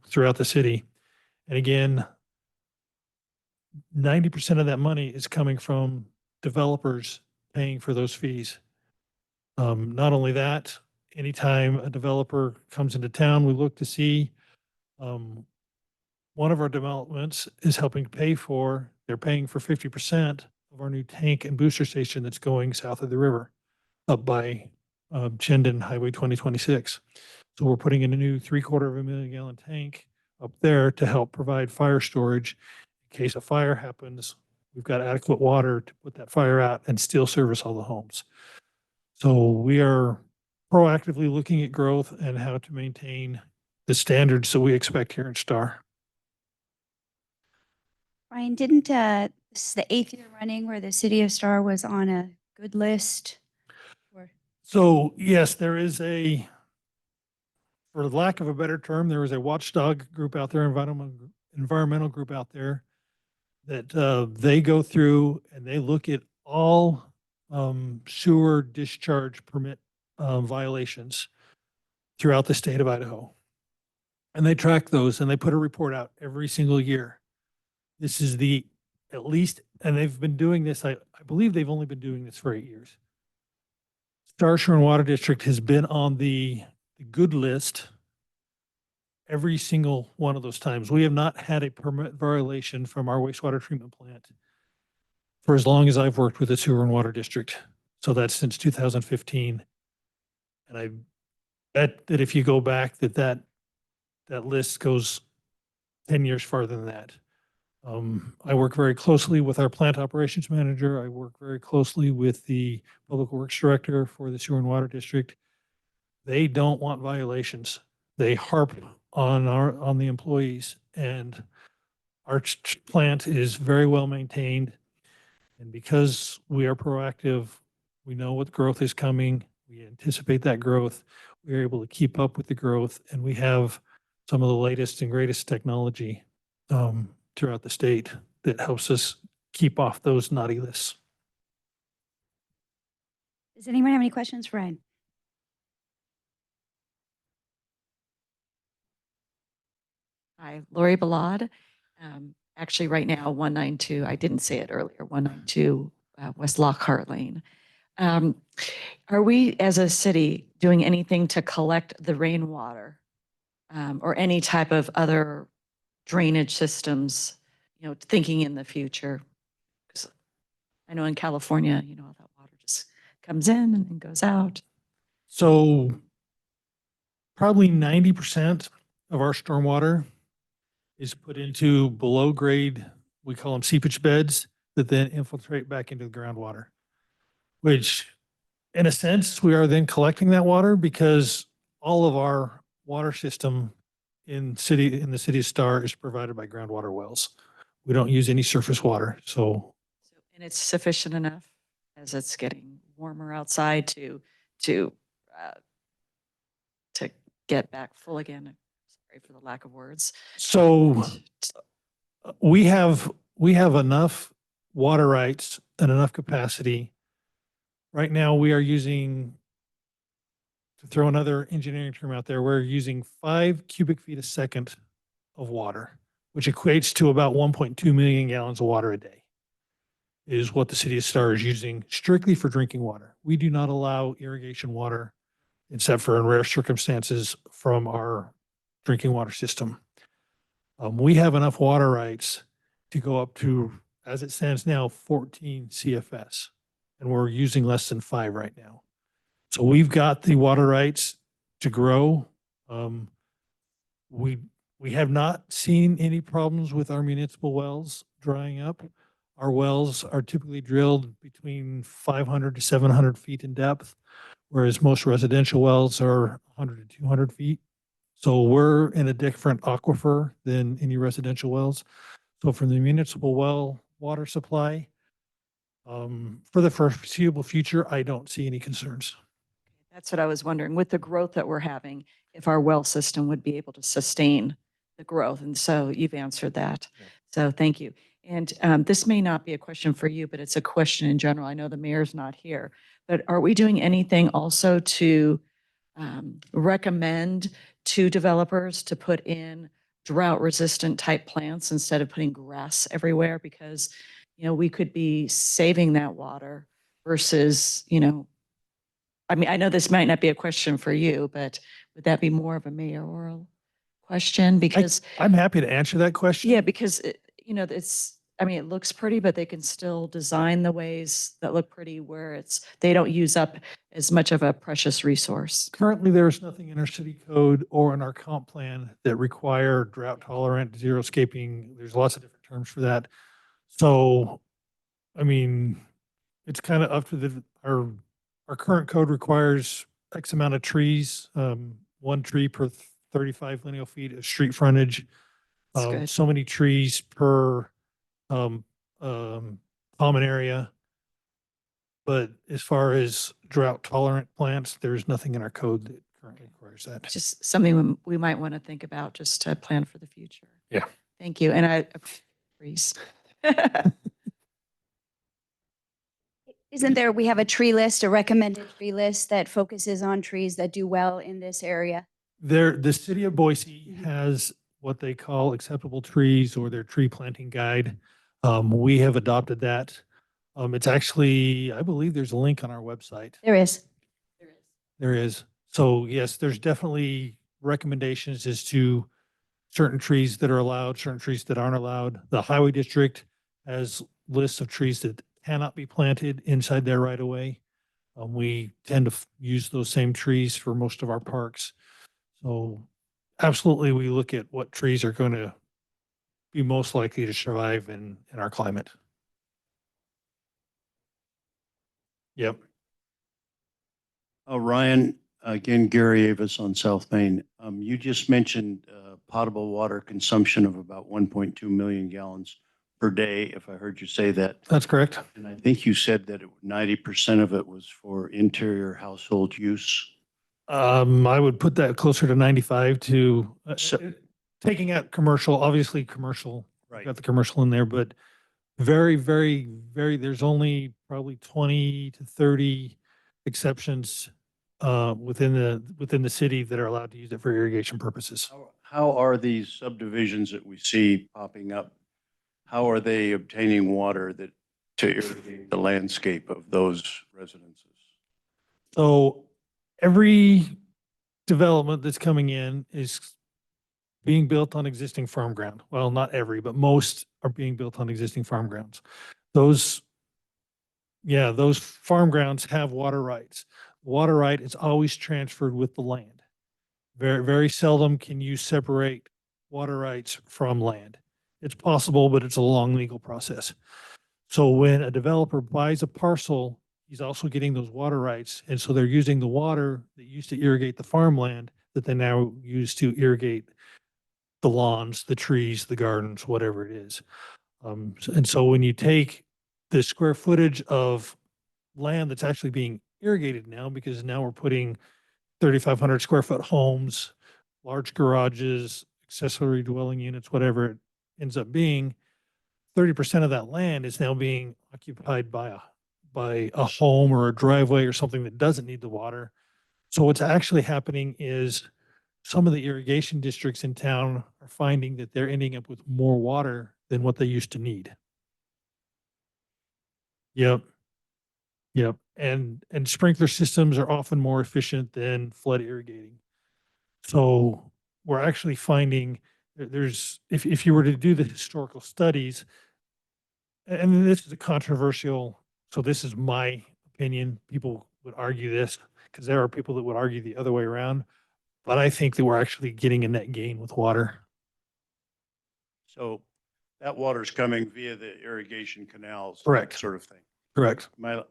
throughout the city. And again, 90% of that money is coming from developers paying for those fees. Not only that, anytime a developer comes into town, we look to see one of our developments is helping to pay for, they're paying for 50% of our new tank and booster station that's going south of the river up by Chinden Highway 2026. So we're putting in a new 750,000 gallon tank up there to help provide fire storage. In case a fire happens, we've got adequate water to put that fire out and still service all the homes. So we are proactively looking at growth and how to maintain the standards that we expect here in Star. Ryan, didn't, this is the 8th year running where the city of Star was on a good list? Or So yes, there is a, for lack of a better term, there is a watchdog group out there, environmental group out there that they go through and they look at all sewer discharge permit violations throughout the state of Idaho. And they track those and they put a report out every single year. This is the, at least, and they've been doing this, I believe they've only been doing this for 8 years. Star Shore and Water District has been on the good list every single one of those times. We have not had a permit violation from our wastewater treatment plant for as long as I've worked with the Sewer and Water District. So that's since 2015. And I bet that if you go back that list goes 10 years farther than that. I work very closely with our plant operations manager. I work very closely with the public works director for the Sewer and Water District. They don't want violations. They harp on the employees, and our plant is very well maintained. And because we are proactive, we know what growth is coming. We anticipate that growth. We are able to keep up with the growth, and we have some of the latest and greatest technology throughout the state that helps us keep off those naughty lists. does anyone have any questions for Ryan? Hi, Lori Balad. Actually, right now, 192, I didn't say it earlier, 192 West Lockhart Lane. Are we, as a city, doing anything to collect the rainwater or any type of other drainage systems, you know, thinking in the future? Because I know in California, you know, that water just comes in and then goes out. So probably 90% of our stormwater is put into below grade, we call them seepage beds, that then infiltrate back into the groundwater, which in a sense, we are then collecting that water because all of our water system in the city of Star is provided by groundwater wells. We don't use any surface water. So And it's sufficient enough as it's getting warmer outside to, uh, to get back full again. Sorry for the lack of words. So we have enough water rights and enough capacity. Right now, we are using, to throw another engineering term out there, we're using 5 cubic feet a second of water, which equates to about 1.2 million gallons of water a day, is what the city of Star is using strictly for drinking water. We do not allow irrigation water, except for in rare circumstances, from our drinking water system. We have enough water rights to go up to, as it stands now, 14 CFS, and we're using less than 5 right now. So we've got the water rights to grow. We have not seen any problems with our municipal wells drying up. Our wells are typically drilled between 500 to 700 feet in depth, whereas most residential wells are 100 to 200 feet. So we're in a different aquifer than any residential wells. So from the municipal well water supply, for the foreseeable future, I don't see any concerns. That's what I was wondering, with the growth that we're having, if our well system would be able to sustain the growth. And so you've answered that. Yeah. So thank you. And this may not be a question for you, but it's a question in general. I know the mayor's not here, but are we doing anything also to recommend to developers to put in drought resistant type plants instead of putting grass everywhere? Because, you know, we could be saving that water versus, you know, I mean, I know this might not be a question for you, but would that be more of a mayoral question? Because, I'm happy to answer that question. yeah, because, you know, it's, I mean, it looks pretty, but they can still design the ways that look pretty where they don't use up as much of a precious resource. Currently, there is nothing in our city code or in our comp plan that require drought tolerant, zero scaping. There's lots of different terms for that. So, I mean, it's kind of up to our current code requires X amount of trees, 1 tree per 35 lineal feet of street frontage. That's good. So many trees per common area. But as far as drought tolerant plants, there's nothing in our code that currently requires that. Just something we might want to think about just to plan for the future. Yeah. Thank you. And freeze. Isn't there, we have a tree list, a recommended tree list that focuses on trees that do well in this area? The city of Boise has what they call acceptable trees or their tree planting guide. We have adopted that. It's actually, I believe there's a link on our website. There is. There is. So yes, there's definitely recommendations as to certain trees that are allowed, certain trees that aren't allowed. The highway district has lists of trees that cannot be planted inside their right of way. We tend to use those same trees for most of our parks. So absolutely, we look at what trees are going to be most likely to survive in our climate. Yep. Ryan, again, Gary Avis on South Main. You just mentioned potable water consumption of about 1.2 million gallons per day, if I heard you say that. That's correct. And I think you said that 90% of it was for interior household use. I would put that closer to 95 to So- taking out commercial, obviously commercial, Right. got the commercial in there, but very, very, very, there's only probably 20 to 30 exceptions within the city that are allowed to use it for irrigation purposes. How are these subdivisions that we see popping up? How are they obtaining water to irrigate the landscape of those residences? So every development that's coming in is being built on existing farm ground. Well, not every, but most are being built on existing farm grounds. Those farm grounds have water rights. Water right is always transferred with the land. Very, very seldom can you separate water rights from land. It's possible, but it's a long legal process. So when a developer buys a parcel, he's also getting those water rights. And so they're using the water that used to irrigate the farmland that they now use to irrigate the lawns, the trees, the gardens, whatever it is. And so when you take the square footage of land that's actually being irrigated now, because now we're putting 3,500 square foot homes, large garages, accessory dwelling units, whatever it ends up being, 30% of that land is now being occupied by a home or a driveway or something that doesn't need the water. So what's actually happening is some of the irrigation districts in town are finding that they're ending up with more water than what they used to need. Yep. Yep. And sprinkler systems are often more efficient than flood irrigating. So we're actually finding there's, if you were to do the historical studies, and this is a controversial, so this is my opinion. People would argue this because there are people that would argue the other way around. But I think that we're actually getting a net gain with water. So that water's coming via the irrigation canals. that Correct. Sort of thing. Correct. My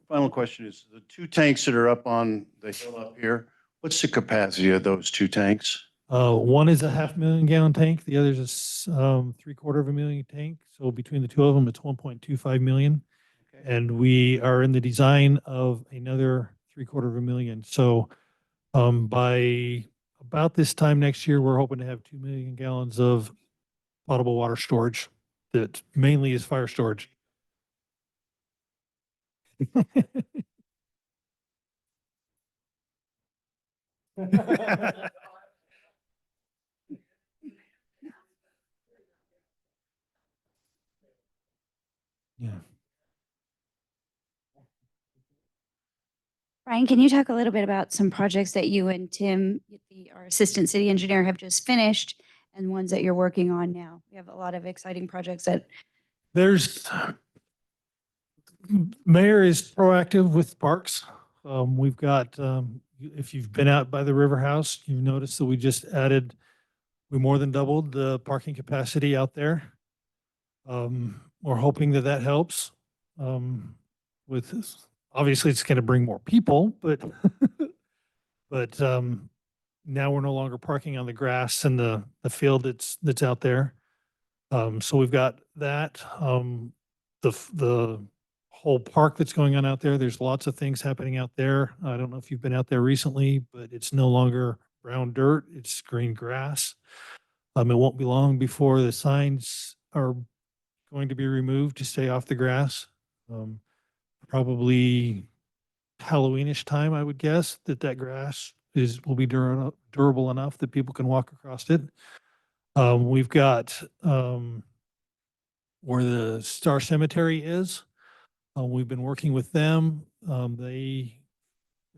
final question is, the two tanks that are up on the hill up here, what's the capacity of those two tanks? One is a 500,000 gallon tank. The other is a 750,000 tank. So between the two of them, it's 1.25 million. Okay. And we are in the design of another 750,000. So by about this time next year, we're hoping to have 2 million gallons of potable water storage that mainly is fire storage. Yeah. Brian, can you talk a little bit about some projects that you and Tim, our assistant city engineer, have just finished and ones that you're working on now? We have a lot of exciting projects that There's, mayor is proactive with parks. We've got, if you've been out by the River House, you've noticed that we just added, we more than doubled the parking capacity out there. We're hoping that that helps. With this, obviously it's going to bring more people, but, but, now we're no longer parking on the grass and the field that's out there. So we've got that, the whole park that's going on out there. There's lots of things happening out there. I don't know if you've been out there recently, but it's no longer brown dirt, it's green grass. It won't be long before the signs are going to be removed to stay off the grass. Probably Halloweenish time, I would guess, that grass will be durable enough that people can walk across it. We've got where the Star Cemetery is. We've been working with them. They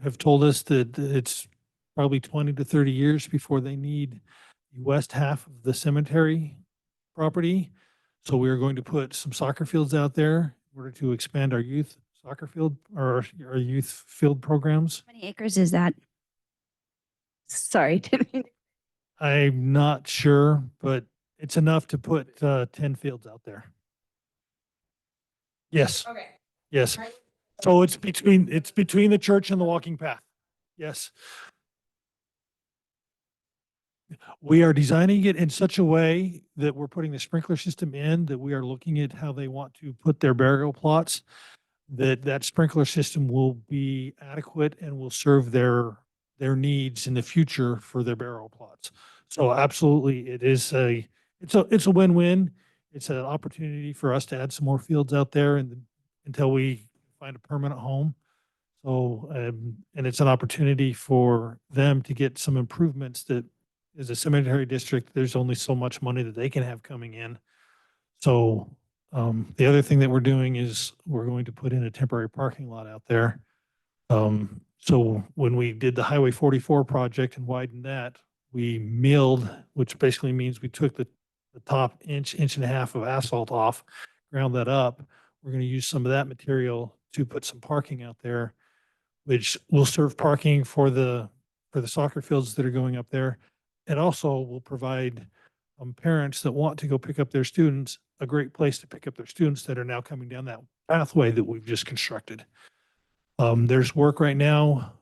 have told us that it's probably 20 to 30 years before they need the west half of the cemetery property. So we are going to put some soccer fields out there in order to expand our youth soccer field or our youth field programs. how many acres is that? Sorry. I'm not sure, but it's enough to put 10 fields out there. Yes. Okay. Yes. So it's between the church and the walking path. Yes. We are designing it in such a way that we're putting the sprinkler system in, that we are looking at how they want to put their burial plots, that sprinkler system will be adequate and will serve their needs in the future for their burial plots. So absolutely, it's a win-win. It's an opportunity for us to add some more fields out there and until we find a permanent home. So, and it's an opportunity for them to get some improvements that as a cemetery district, there's only so much money that they can have coming in. So, the other thing that we're doing is we're going to put in a temporary parking lot out there. So when we did the Highway 44 project and widened that, we milled, which basically means we took the top inch and a half of asphalt off, ground that up. We're going to use some of that material to put some parking out there, which will serve parking for the soccer fields that are going up there. It also will provide parents that want to go pick up their students a great place to pick up their students that are now coming down that pathway that we've just constructed. There's work right now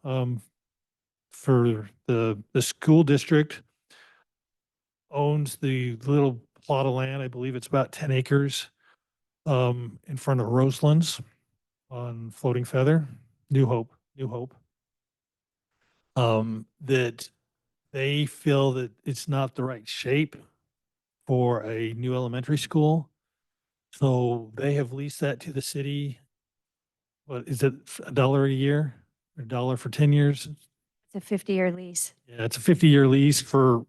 for the school district. owns the little plot of land. I believe it's about 10 acres in front of Roselands on Floating Feather, New Hope. That they feel that it's not the right shape for a new elementary school. So they have leased that to the city. What is it, $1 a year, or $1 for 10 years? It's a 50-year lease. Yeah, it's a 50-year lease for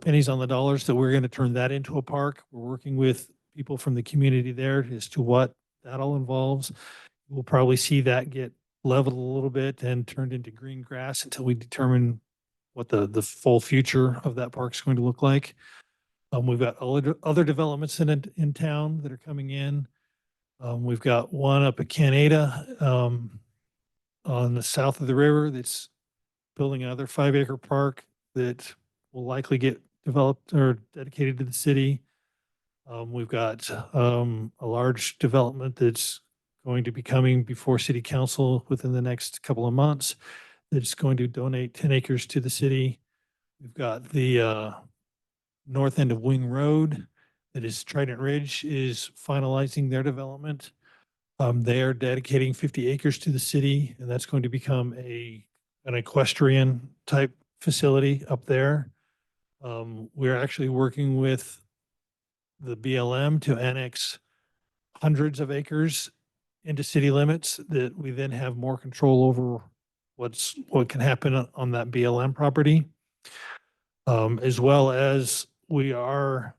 pennies on the dollars, that we're going to turn that into a park. We're working with people from the community there as to what that all involves. We'll probably see that get leveled a little bit and turned into green grass until we determine what the full future of that park is going to look like. We've got other developments in town that are coming in. We've got one up at Canada on the south of the river that's building another 5-acre park that will likely get developed or dedicated to the city. We've got a large development that's going to be coming before city council within the next couple of months that's going to donate 10 acres to the city. We've got the north end of Wing Road, that is Trident Ridge, is finalizing their development. They are dedicating 50 acres to the city, and that's going to become an equestrian type facility up there. We're actually working with the BLM to annex hundreds of acres into city limits, that we then have more control over what can happen on that BLM property. As well as we are,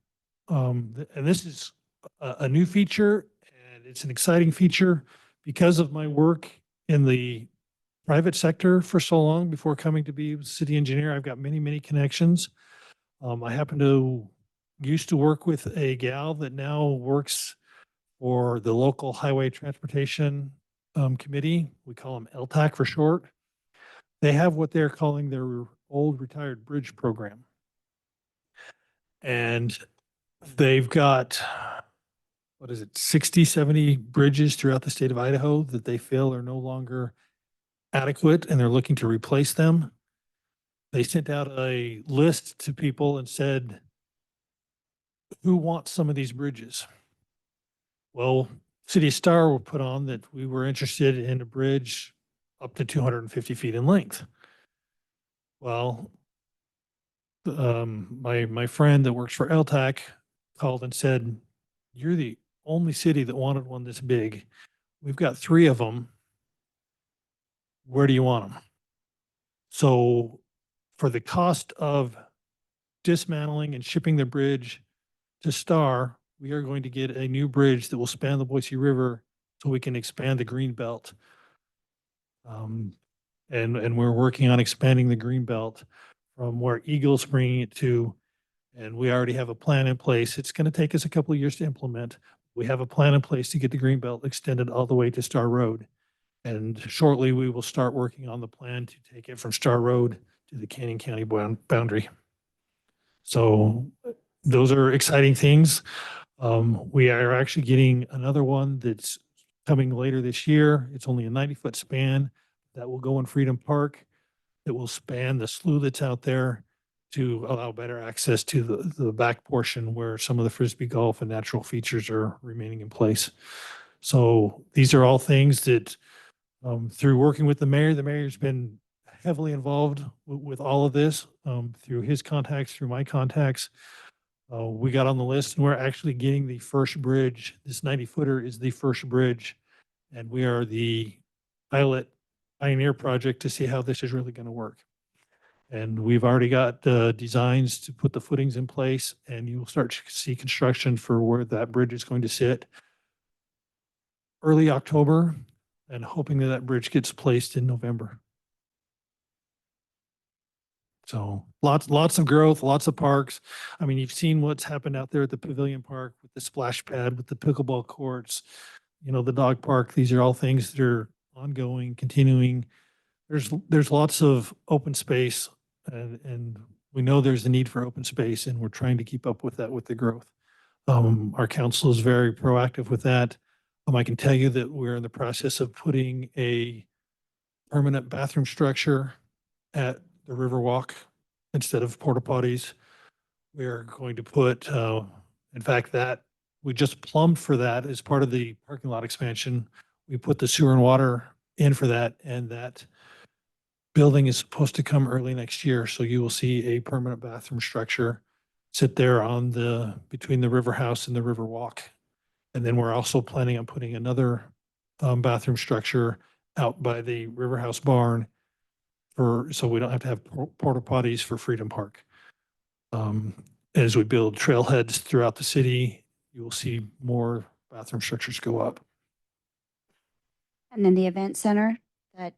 and this is a new feature, and it's an exciting feature because of my work in the private sector for so long before coming to be city engineer. I've got many, many connections. I happen to used to work with a gal that now works for the local highway transportation committee. We call them LTAC for short. They have what they're calling their old retired bridge program. And they've got, what is it, 60, 70 bridges throughout the state of Idaho that they feel are no longer adequate, and they're looking to replace them. They sent out a list to people and said, who wants some of these bridges? Well, City of Star will put on that we were interested in a bridge up to 250 feet in length. Well, my friend that works for LTAC called and said, you're the only city that wanted one this big. We've got 3 of them. Where do you want them? So for the cost of dismantling and shipping the bridge to Star, we are going to get a new bridge that will span the Boise River so we can expand the green belt. And we're working on expanding the green belt from where Eagle's bringing it to, and we already have a plan in place. It's going to take us a couple of years to implement. We have a plan in place to get the green belt extended all the way to Star Road. And shortly, we will start working on the plan to take it from Star Road to the Canyon County boundary. So those are exciting things. We are actually getting another one that's coming later this year. It's only a 90-foot span that will go in Freedom Park, that will span the slough that's out there to allow better access to the back portion where some of the Frisbee golf and natural features are remaining in place. So these are all things that through working with the mayor's been heavily involved with all of this through his contacts, through my contacts. We got on the list, and we're actually getting the first bridge. This 90-footer is the first bridge, and we are the pilot pioneer project to see how this is really going to work. And we've already got designs to put the footings in place, and you will start to see construction for where that bridge is going to sit early October, and hoping that that bridge gets placed in November. So lots of growth, lots of parks. I mean, you've seen what's happened out there at the Pavilion Park with the splash pad, with the pickleball courts, you know, the dog park. These are all things that are ongoing, continuing. There's lots of open space, and we know there's a need for open space, and we're trying to keep up with that with the growth. Our council is very proactive with that. I can tell you that we're in the process of putting a permanent bathroom structure at the Riverwalk instead of porta potties. We're going to put, in fact, that we just plumbed for that as part of the parking lot expansion. We put the sewer and water in for that, and that building is supposed to come early next year. So you will see a permanent bathroom structure sit there on between the River House and the River Walk. And then we're also planning on putting another bathroom structure out by the River House barn so we don't have to have porta potties for Freedom Park. As we build trailheads throughout the city, you will see more bathroom structures go up. And then the event center that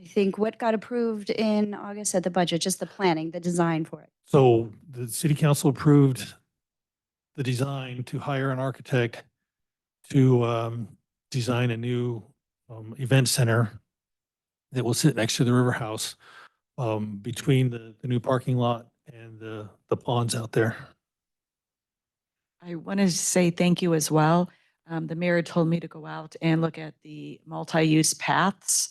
I think what got approved in August at the budget, just the planning, the design for it. So the city council approved the design to hire an architect to design a new event center that will sit next to the River House between the new parking lot and the ponds out there. I wanted to say thank you as well. The mayor told me to go out and look at the multi-use paths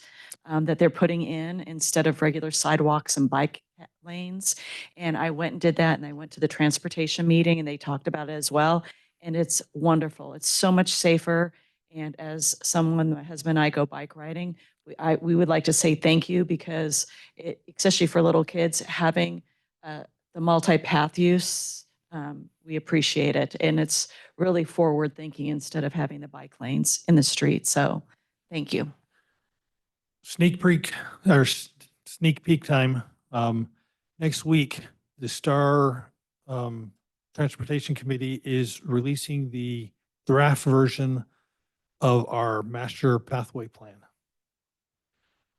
that they're putting in instead of regular sidewalks and bike lanes. And I went and did that, and I went to the transportation meeting and they talked about it as well. And it's wonderful. It's so much safer. And as someone, my husband and I go bike riding, we would like to say thank you because especially for little kids, having the multi-path use, we appreciate it. And it's really forward thinking instead of having the bike lanes in the street. So thank you. Sneak peek time. Next week, the Star Transportation Committee is releasing the draft version of our master pathway plan.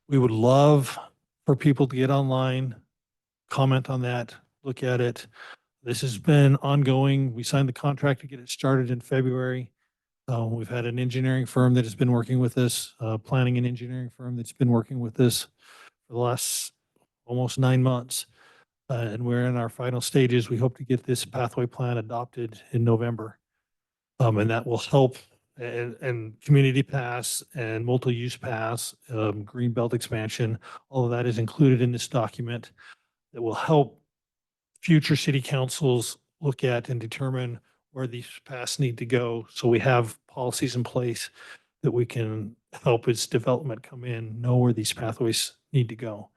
We would love for people to get online, comment on that, look at it. This has been ongoing. We signed the contract to get it started in February. We've had an engineering firm that has been working with us, planning and engineering firm that's been working with us for the last almost 9 months. And we're in our final stages. We hope to get this pathway plan adopted in November. And that will help and community pass and multi-use pass, green belt expansion, all of that is included in this document that will help future city councils look at and determine where these paths need to go. So we have policies in place that we can help as development come in, know where these pathways need to go.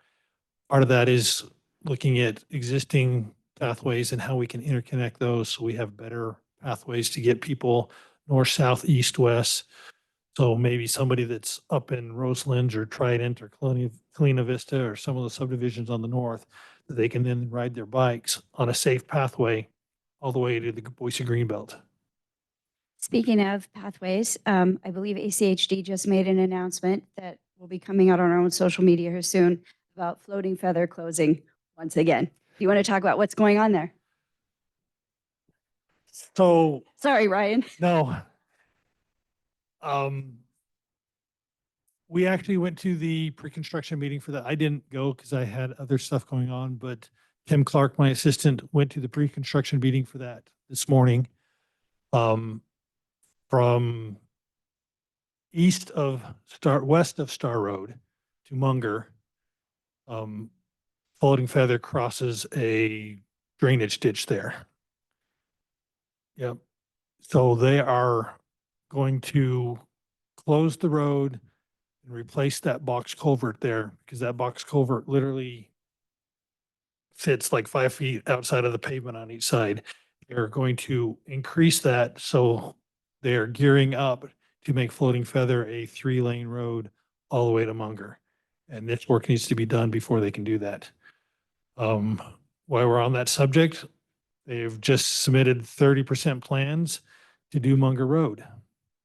Part of that is looking at existing pathways and how we can interconnect those so we have better pathways to get people north, south, east, west. So maybe somebody that's up in Roseland or Trident or Colina Vista or some of the subdivisions on the north, that they can then ride their bikes on a safe pathway all the way to the Boise Greenbelt. Speaking of pathways, I believe ACHD just made an announcement that will be coming out on our own social media here soon about Floating Feather closing once again. Do you want to talk about what's going on there? So Sorry, Ryan. no. We actually went to the pre-construction meeting for that. I didn't go because I had other stuff going on, but Tim Clark, my assistant, went to the pre-construction meeting for that this morning. From west of Star Road to Munger, Floating Feather crosses a drainage ditch there. Yep. So they are going to close the road and replace that box culvert there because that box culvert literally sits like 5 feet outside of the pavement on each side. They're going to increase that. So they're gearing up to make Floating Feather a 3-lane road all the way to Munger. And this work needs to be done before they can do that. While we're on that subject, they've just submitted 30% plans to do Munger Road.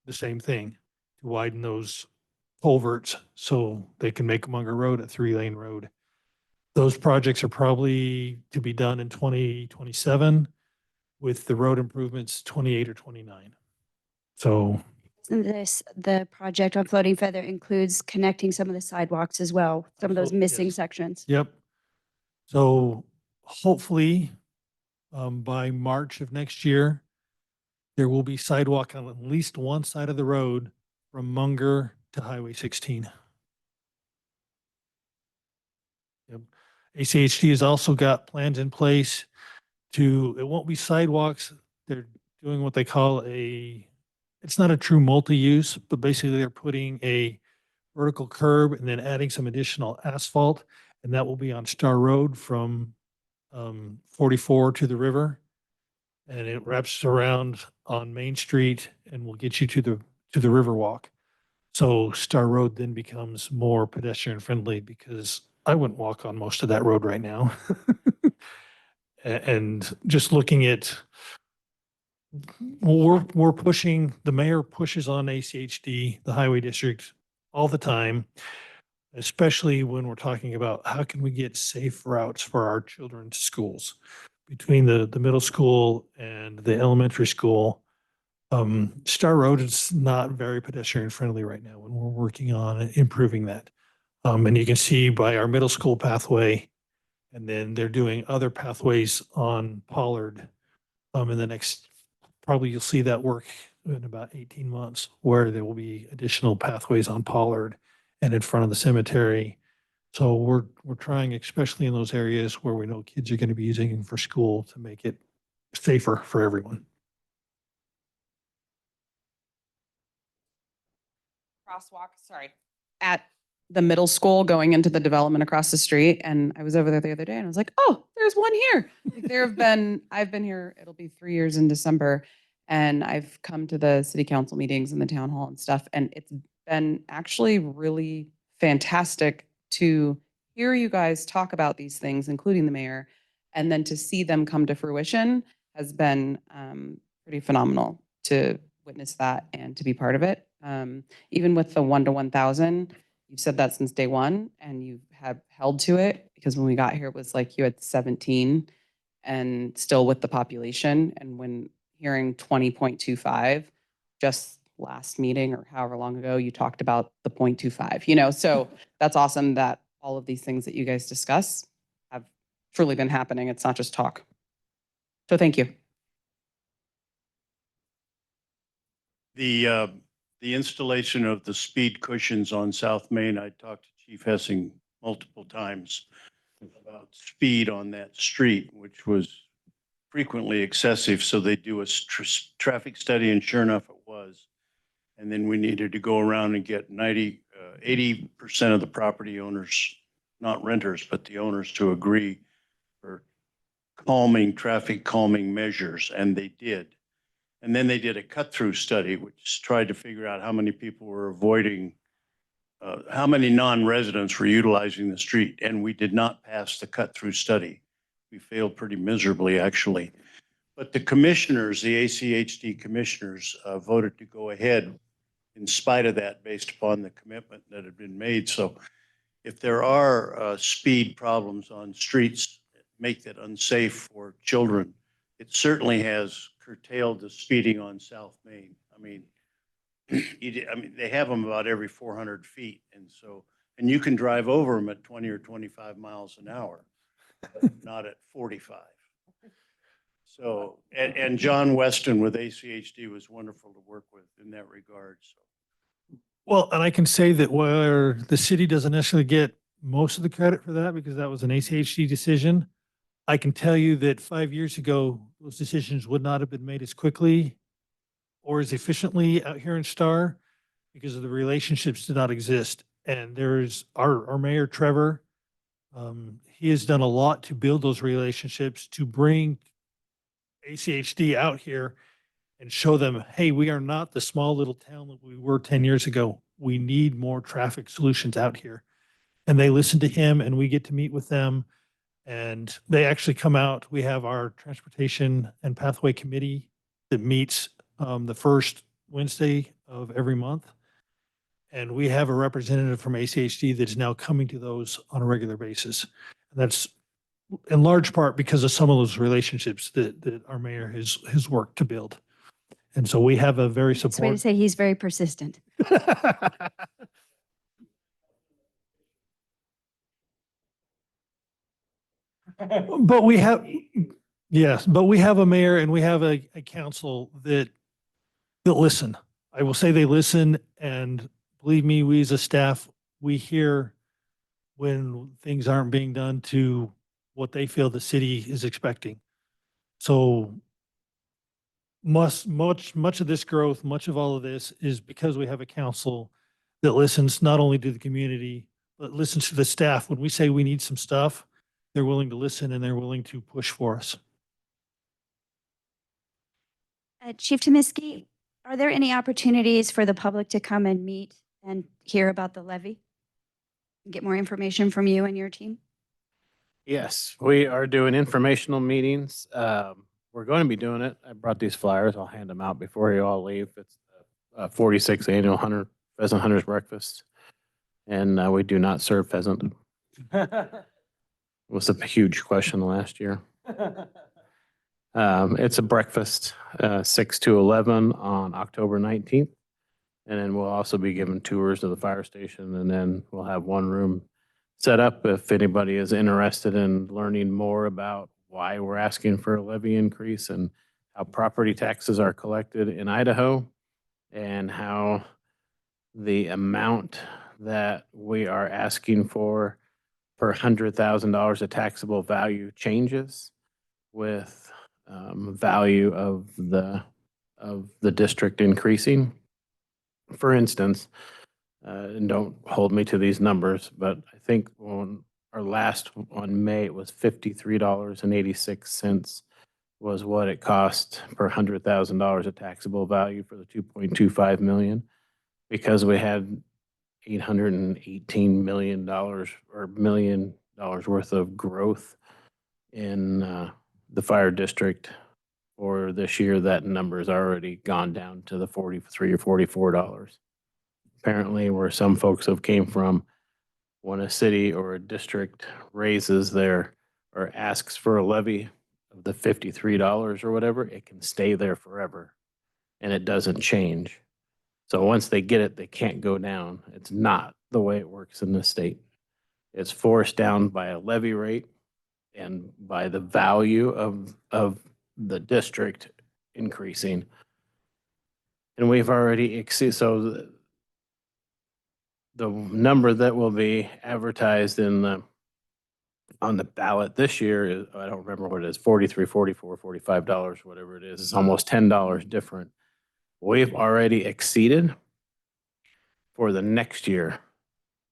The same thing, to widen those culverts so they can make Munger Road a 3-lane road. Those projects are probably to be done in 2027 with the road improvements 28 or 29. So The project on Floating Feather includes connecting some of the sidewalks as well, some of those Absolutely, missing yes. sections. Yep. So hopefully by March of next year, there will be sidewalk on at least one side of the road from Munger to Highway 16. Yep. ACHD has also got plans in place it won't be sidewalks. They're doing what they call it's not a true multi-use, but basically they're putting a vertical curb and then adding some additional asphalt. And that will be on Star Road from 44 to the river. And it wraps around on Main Street and will get you to the Riverwalk. So Star Road then becomes more pedestrian friendly because I wouldn't walk on most of that road right now. And just looking at, we're pushing, the mayor pushes on ACHD, the highway district all the time, especially when we're talking about how can we get safe routes for our children to schools. Between the middle school and the elementary school, Star Road is not very pedestrian friendly right now, and we're working on improving that. And you can see by our middle school pathway, and then they're doing other pathways on Pollard. In the next, probably you'll see that work in about 18 months, where there will be additional pathways on Pollard and in front of the cemetery. So we're trying, especially in those areas where we know kids are going to be using them for school, to make it safer for everyone. Crosswalk, sorry, at the middle school going into the development across the street. And I was over there the other day and I was like, oh, there's one here. Like, I've been here, it'll be 3 years in December. And I've come to the city council meetings and the town hall and stuff. And it's been actually really fantastic to hear you guys talk about these things, including the mayor, and then to see them come to fruition has been pretty phenomenal to witness that and to be part of it. Even with the 1 to 1,000, you've said that since day one, and you have held to it, because when we got here, it was like you had 17 and still with the population. And when hearing 20.25, just last meeting or however long ago, you talked about the 0.25, so that's awesome that all of these things that you guys discuss have truly been happening. It's not just talk. So thank you. The installation of the speed cushions on South Main, I talked to Chief Hessing multiple times about speed on that street, which was frequently excessive. So they do a traffic study, and sure enough, it was. And then we needed to go around and get 80% of the property owners, not renters, but the owners, to agree for traffic calming measures, and they did. And then they did a cut-through study, which tried to figure out how many people were avoiding, how many non-residents were utilizing the street. And we did not pass the cut-through study. We failed pretty miserably, actually. But the commissioners, the ACHD commissioners, voted to go ahead in spite of that, based upon the commitment that had been made. So if there are speed problems on streets that make it unsafe for children, it certainly has curtailed the speeding on South Main. I mean, they have them about every 400 feet. And you can drive over them at 20 or 25 miles an hour, but not at 45. So, and John Weston with ACHD was wonderful to work with in that regard. So. Well, and I can say that where the city doesn't necessarily get most of the credit for that, because that was an ACHD decision, I can tell you that 5 years ago, those decisions would not have been made as quickly or as efficiently out here in Star, because of the relationships did not exist. And there's our mayor, Trevor, he has done a lot to build those relationships, to bring ACHD out here and show them, hey, we are not the small little town that we were 10 years ago. We need more traffic solutions out here. And they listen to him, and we get to meet with them. And they actually come out. We have our Transportation and Pathway Committee that meets the first Wednesday of every month. And we have a representative from ACHD that is now coming to those on a regular basis. And that's in large part because of some of those relationships that our mayor has worked to build. And so we have a very That's way to supportive. say he's very persistent. But we have, yes, but we have a mayor and we have a council that listen. I will say they listen, and believe me, we as a staff, we hear when things aren't being done to what they feel the city is expecting. So much of this growth, much of all of this is because we have a council that listens not only to the community, but listens to the staff. When we say we need some stuff, they're willing to listen and they're willing to push for us. Chief Tomisky, are there any opportunities for the public to come and meet and hear about the levy? Get more information from you and your team? Yes, we are doing informational meetings. We're going to be doing it. I brought these flyers. I'll hand them out before you all leave. It's 46th annual Pheasant Hunters Breakfast. And we do not serve pheasant. Was a huge question last year. It's a breakfast, 6 to 11 on October 19th. And then we'll also be giving tours of the fire station, and then we'll have one room set up if anybody is interested in learning more about why we're asking for a levy increase and how property taxes are collected in Idaho and how the amount that we are asking for per $100,000 of taxable value changes with value of the district increasing. For instance, and don't hold me to these numbers, but I think on our last on May, it was $53.86 was what it cost per $100,000 of taxable value for the 2.25 million, because we had $818 million or $1 million worth of growth in the fire district. For this year, that number's already gone down to the $43 or $44. Apparently, where some folks have came from, when a city or a district raises their or asks for a levy of the $53 or whatever, it can stay there forever and it doesn't change. So once they get it, they can't go down. It's not the way it works in this state. It's forced down by a levy rate and by the value of the district increasing. And we've already exceeded, so the number that will be advertised on the ballot this year is, I don't remember what it is, $43, $44, $45, whatever it is. It's almost $10 different. We've already exceeded for the next year.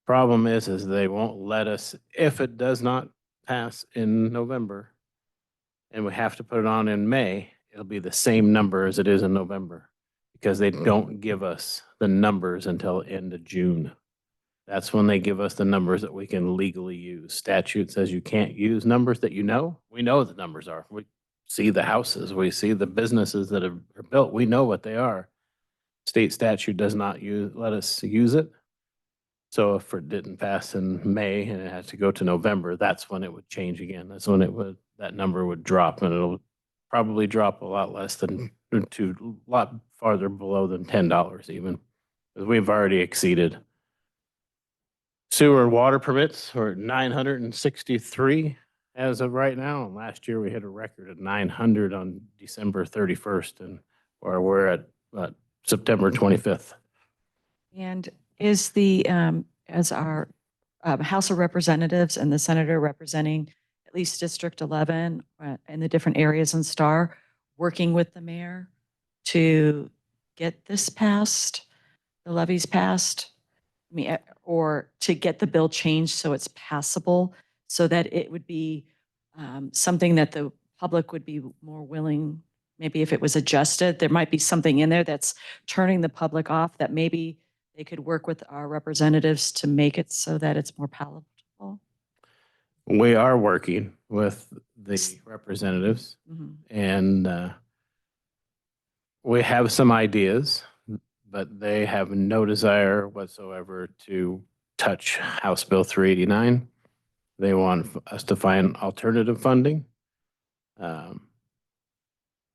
Problem is they won't let us, if it does not pass in November and we have to put it on in May, it'll be the same number as it is in November because they don't give us the numbers until end of June. That's when they give us the numbers that we can legally use. Statute says you can't use numbers that you know. We know what the numbers are. We see the houses, we see the businesses that are built. We know what they are. State statute does not let us use it. So if it didn't pass in May and it has to go to November, that's when it would change again. That's when that number would drop, and it'll probably drop a lot less than to a lot farther below than $10 even, because we've already exceeded. Sewer and water permits are 963 as of right now. And last year we hit a record of 900 on December 31st, and or we're at September 25th. And is as our House of Representatives and the senator representing at least District 11 and the different areas in Star working with the mayor to get this passed, the levies passed? I mean, or to get the bill changed so it's passable, so that it would be something that the public would be more willing, maybe if it was adjusted, there might be something in there that's turning the public off, that maybe they could work with our representatives to make it so that it's more palatable. We are working with the representatives, and we have some ideas, but they have no desire whatsoever to touch House Bill 389. They want us to find alternative funding,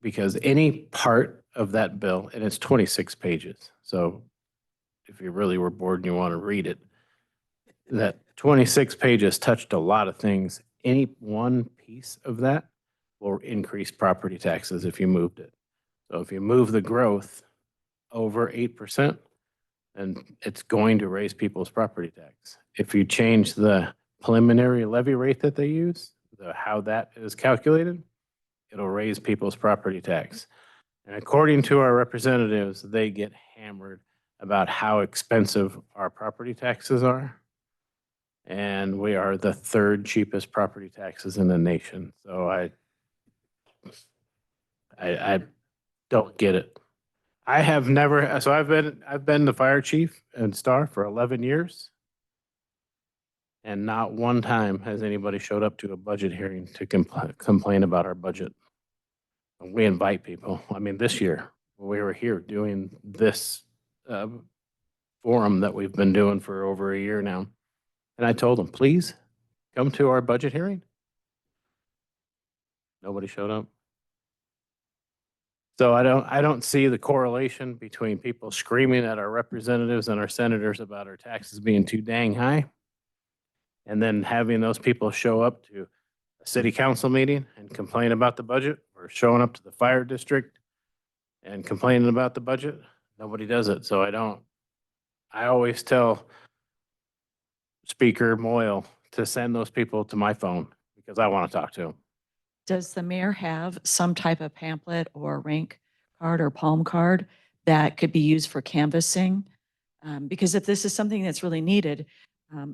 because any part of that bill, and it's 26 pages, so if you really were bored and you want to read it, that 26 pages touched a lot of things. Any one piece of that will increase property taxes if you moved it. So if you move the growth over 8%, and it's going to raise people's property tax. If you change the preliminary levy rate that they use, how that is calculated, it'll raise people's property tax. And according to our representatives, they get hammered about how expensive our property taxes are. And we are the third cheapest property taxes in the nation. So I don't get it. I have never, so I've been the fire chief in Star for 11 years. And not one time has anybody showed up to a budget hearing to complain about our budget. And we invite people. I mean, this year, we were here doing this forum that we've been doing for over a year now. And I told them, please come to our budget hearing. Nobody showed up. So I don't see the correlation between people screaming at our representatives and our senators about our taxes being too dang high, and then having those people show up to a city council meeting and complain about the budget, or showing up to the fire district and complaining about the budget. Nobody does it. So I always tell Speaker Moyle to send those people to my phone because I want to talk to them. Does the mayor have some type of pamphlet or rank card or palm card that could be used for canvassing? Because if this is something that's really needed,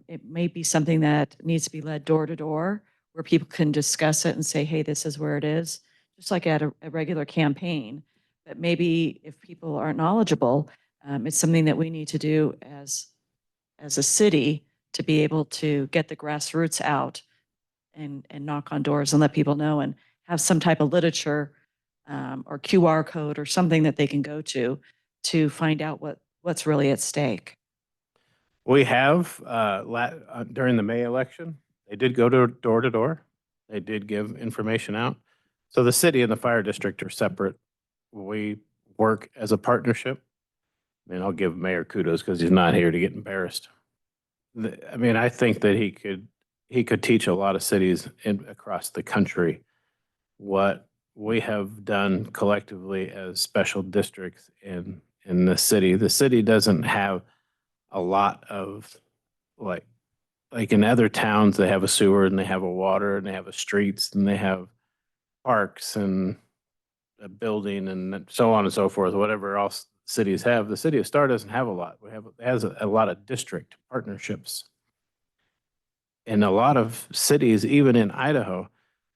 it may be something that needs to be led door to door, where people can discuss it and say, hey, this is where it is, just like at a regular campaign. But maybe if people aren't knowledgeable, it's something that we need to do as a city to be able to get the grassroots out and knock on doors and let people know, and have some type of literature or QR code or something that they can go to find out what's really at stake. We have, during the May election, they did go to door. They did give information out. So the city and the fire district are separate. We work as a partnership. I mean, I'll give Mayor kudos because he's not here to get embarrassed. I mean, I think that he could teach a lot of cities across the country what we have done collectively as special districts in the city. The city doesn't have a lot of like in other towns, they have a sewer and they have a water and they have a streets and they have parks and a building and so on and so forth, whatever else cities have. The city of Star doesn't have a lot. It has a lot of district partnerships. And a lot of cities, even in Idaho,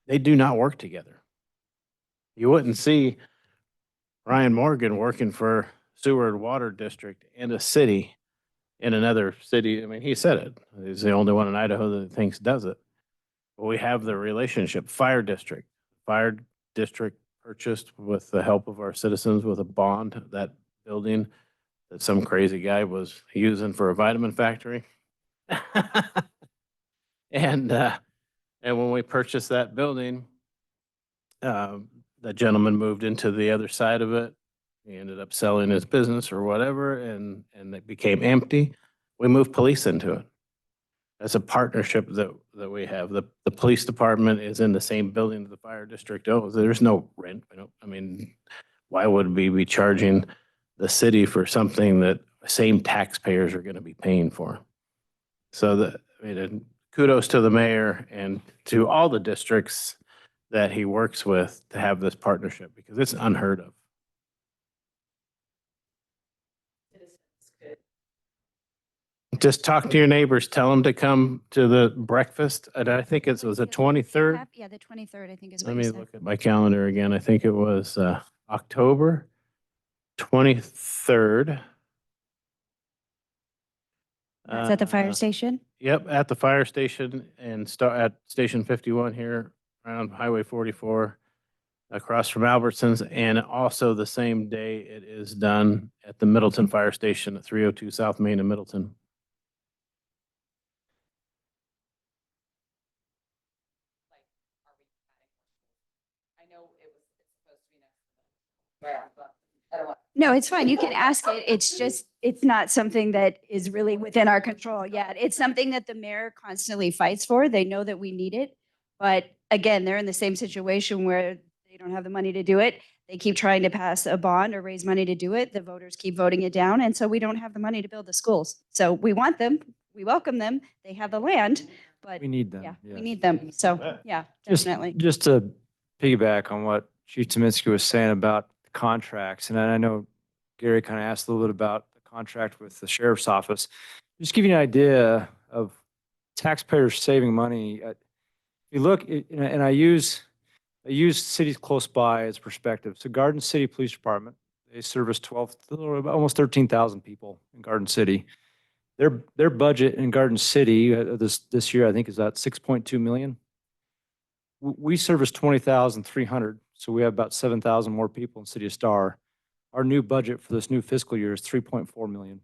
they do not work together. You wouldn't see Ryan Morgan working for sewer and water district in a city in another city. I mean, he said it. He's the only one in Idaho that thinks does it. But we have the relationship. Fire district purchased with the help of our citizens with a bond, that building that some crazy guy was using for a vitamin factory. And when we purchased that building, the gentleman moved into the other side of it. He ended up selling his business or whatever, and it became empty. We moved police into it. That's a partnership that we have. The police department is in the same building that the fire district owns. There's no rent. I mean, why would we be charging the city for something that same taxpayers are going to be paying for? So kudos to the mayor and to all the districts that he works with to have this partnership, because it's unheard of. Just talk to your neighbors, tell them to come to the breakfast. And I think it was the 23rd. Yeah, the 23rd, I think is Let what you me said. look at my calendar again. I think it was October 23rd. That's at the fire station? Yep, at the fire station and at Station 51 here around Highway 44 across from Albertsons. And also the same day it is done at the Middleton Fire Station at 302 South Main in Middleton. No, it's fine. You can ask it. It's just, it's not something that is really within our control yet. It's something that the mayor constantly fights for. They know that we need it. But again, they're in the same situation where they don't have the money to do it. They keep trying to pass a bond or raise money to do it. The voters keep voting it down. And so we don't have the money to build the schools. So we want them. We welcome them. They have the land. but We need them. yeah, we yes. need them. So, yeah, Just, definitely. just to piggyback on what Chief Tominski was saying about the contracts, and I know Gary kind of asked a little bit about the contract with the sheriff's office. Just give you an idea of taxpayers saving money. If you look, and I use cities close by as perspective. So Garden City Police Department, they service almost 13,000 people in Garden City. Their budget in Garden City this year, I think, is at 6.2 million. We service 20,300, so we have about 7,000 more people in City of Star. Our new budget for this new fiscal year is 3.4 million.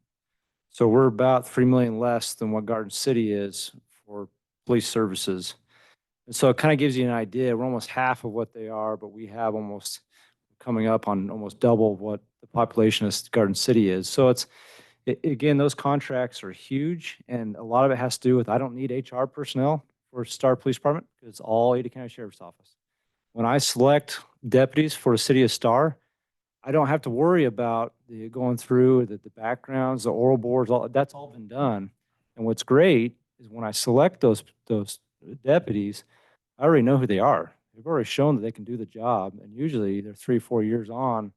So we're about 3 million less than what Garden City is for police services. And so it kind of gives you an idea. We're almost half of what they are, but we have almost coming up on almost double what the population of Garden City is. So again, those contracts are huge, and a lot of it has to do with, I don't need HR personnel for Star Police Department, because it's all Ada County Sheriff's Office. When I select deputies for the City of Star, I don't have to worry about going through the backgrounds, the oral boards, that's all been done. And what's great is when I select those deputies, I already know who they are. They've already shown that they can do the job, and usually they're 3 or 4 years on,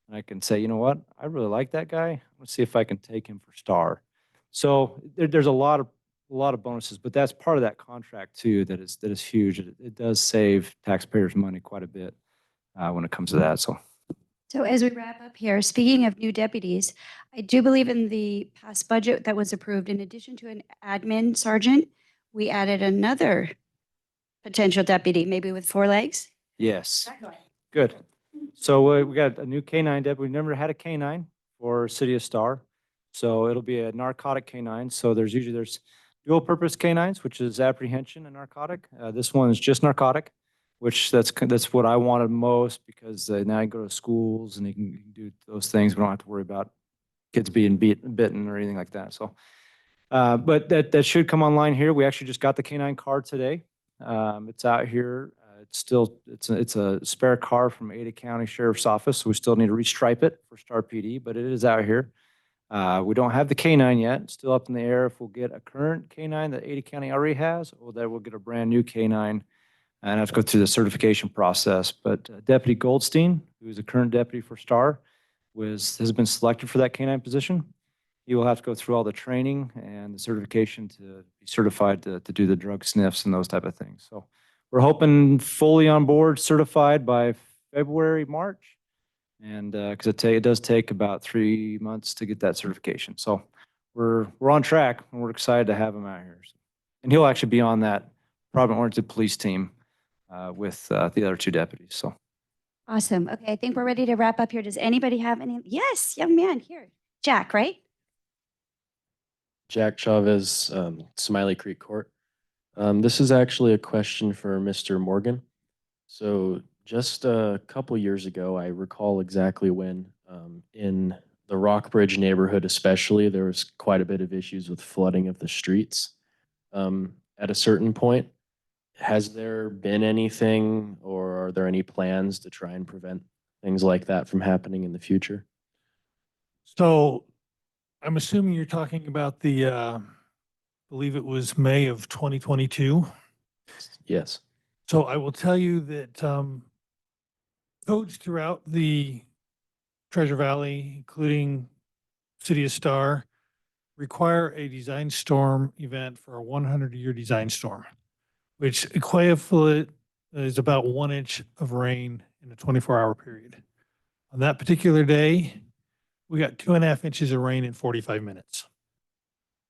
and I can say, you know what, I really like that guy. Let's see if I can take him for Star. So there's a lot of bonuses, but that's part of that contract too. That is huge. It does save taxpayers money quite a bit when it comes to that. So As we wrap up here, speaking of new deputies, I do believe in the past budget that was approved, in addition to an admin sergeant, we added another potential deputy, maybe with 4 legs. yes, good. So we got a new K-9 deputy. We've never had a K-9 for City of Star, so it'll be a narcotic K-9. So there's dual purpose K-9s, which is apprehension and narcotic. This one is just narcotic, which that's what I wanted most, because now I go to schools and you can do those things. We don't have to worry about kids being bitten or anything like that. So, but that should come online here. We actually just got the K-9 card today. It's out here. It's a spare car from Ada County Sheriff's Office. So we still need to restripe it for Star PD, but it is out here. We don't have the K-9 yet. It's still up in the air if we'll get a current K-9 that Ada County already has, or that we'll get a brand new K-9 and have to go through the certification process. But Deputy Goldstein, who is a current deputy for Star, has been selected for that K-9 position. He will have to go through all the training and the certification to be certified to do the drug sniffs and those type of things. So we're hoping fully on board, certified by February, March. And because it does take about 3 months to get that certification. So we're on track, and we're excited to have him out here. And he'll actually be on that problem-oriented police team with the other 2 deputies. So Awesome. Okay, I think we're ready to wrap up here. Does anybody have any? Yes, young man here. Jack, right? Jack Chavez, Smiley Creek Court. This is actually a question for Mr. Morgan. So just a couple years ago, I recall exactly when in the Rockbridge neighborhood especially, there was quite a bit of issues with flooding of the streets. At a certain point, has there been anything, or are there any plans to try and prevent things like that from happening in the future? So I'm assuming you're talking about the, believe it was May of 2022. Yes. So I will tell you that codes throughout the Treasure Valley, including City of Star, require a design storm event for a 100-year design storm, which equivalent is about 1 inch of rain in a 24-hour period. On that particular day, we got 2.5 inches of rain in 45 minutes.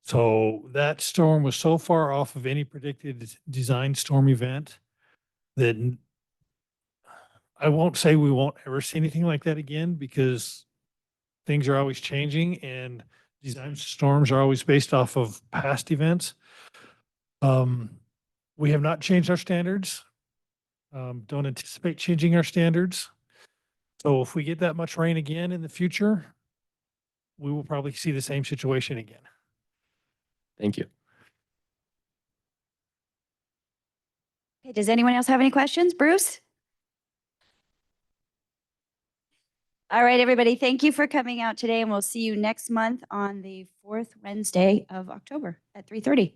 So that storm was so far off of any predicted design storm event that I won't say we won't ever see anything like that again, because things are always changing and design storms are always based off of past events. We have not changed our standards. Don't anticipate changing our standards. So if we get that much rain again in the future, we will probably see the same situation again. Thank you. Okay, does anyone else have any questions? Bruce? All right, everybody, thank you for coming out today, and we'll see you next month on the 4th Wednesday of October at 3:30.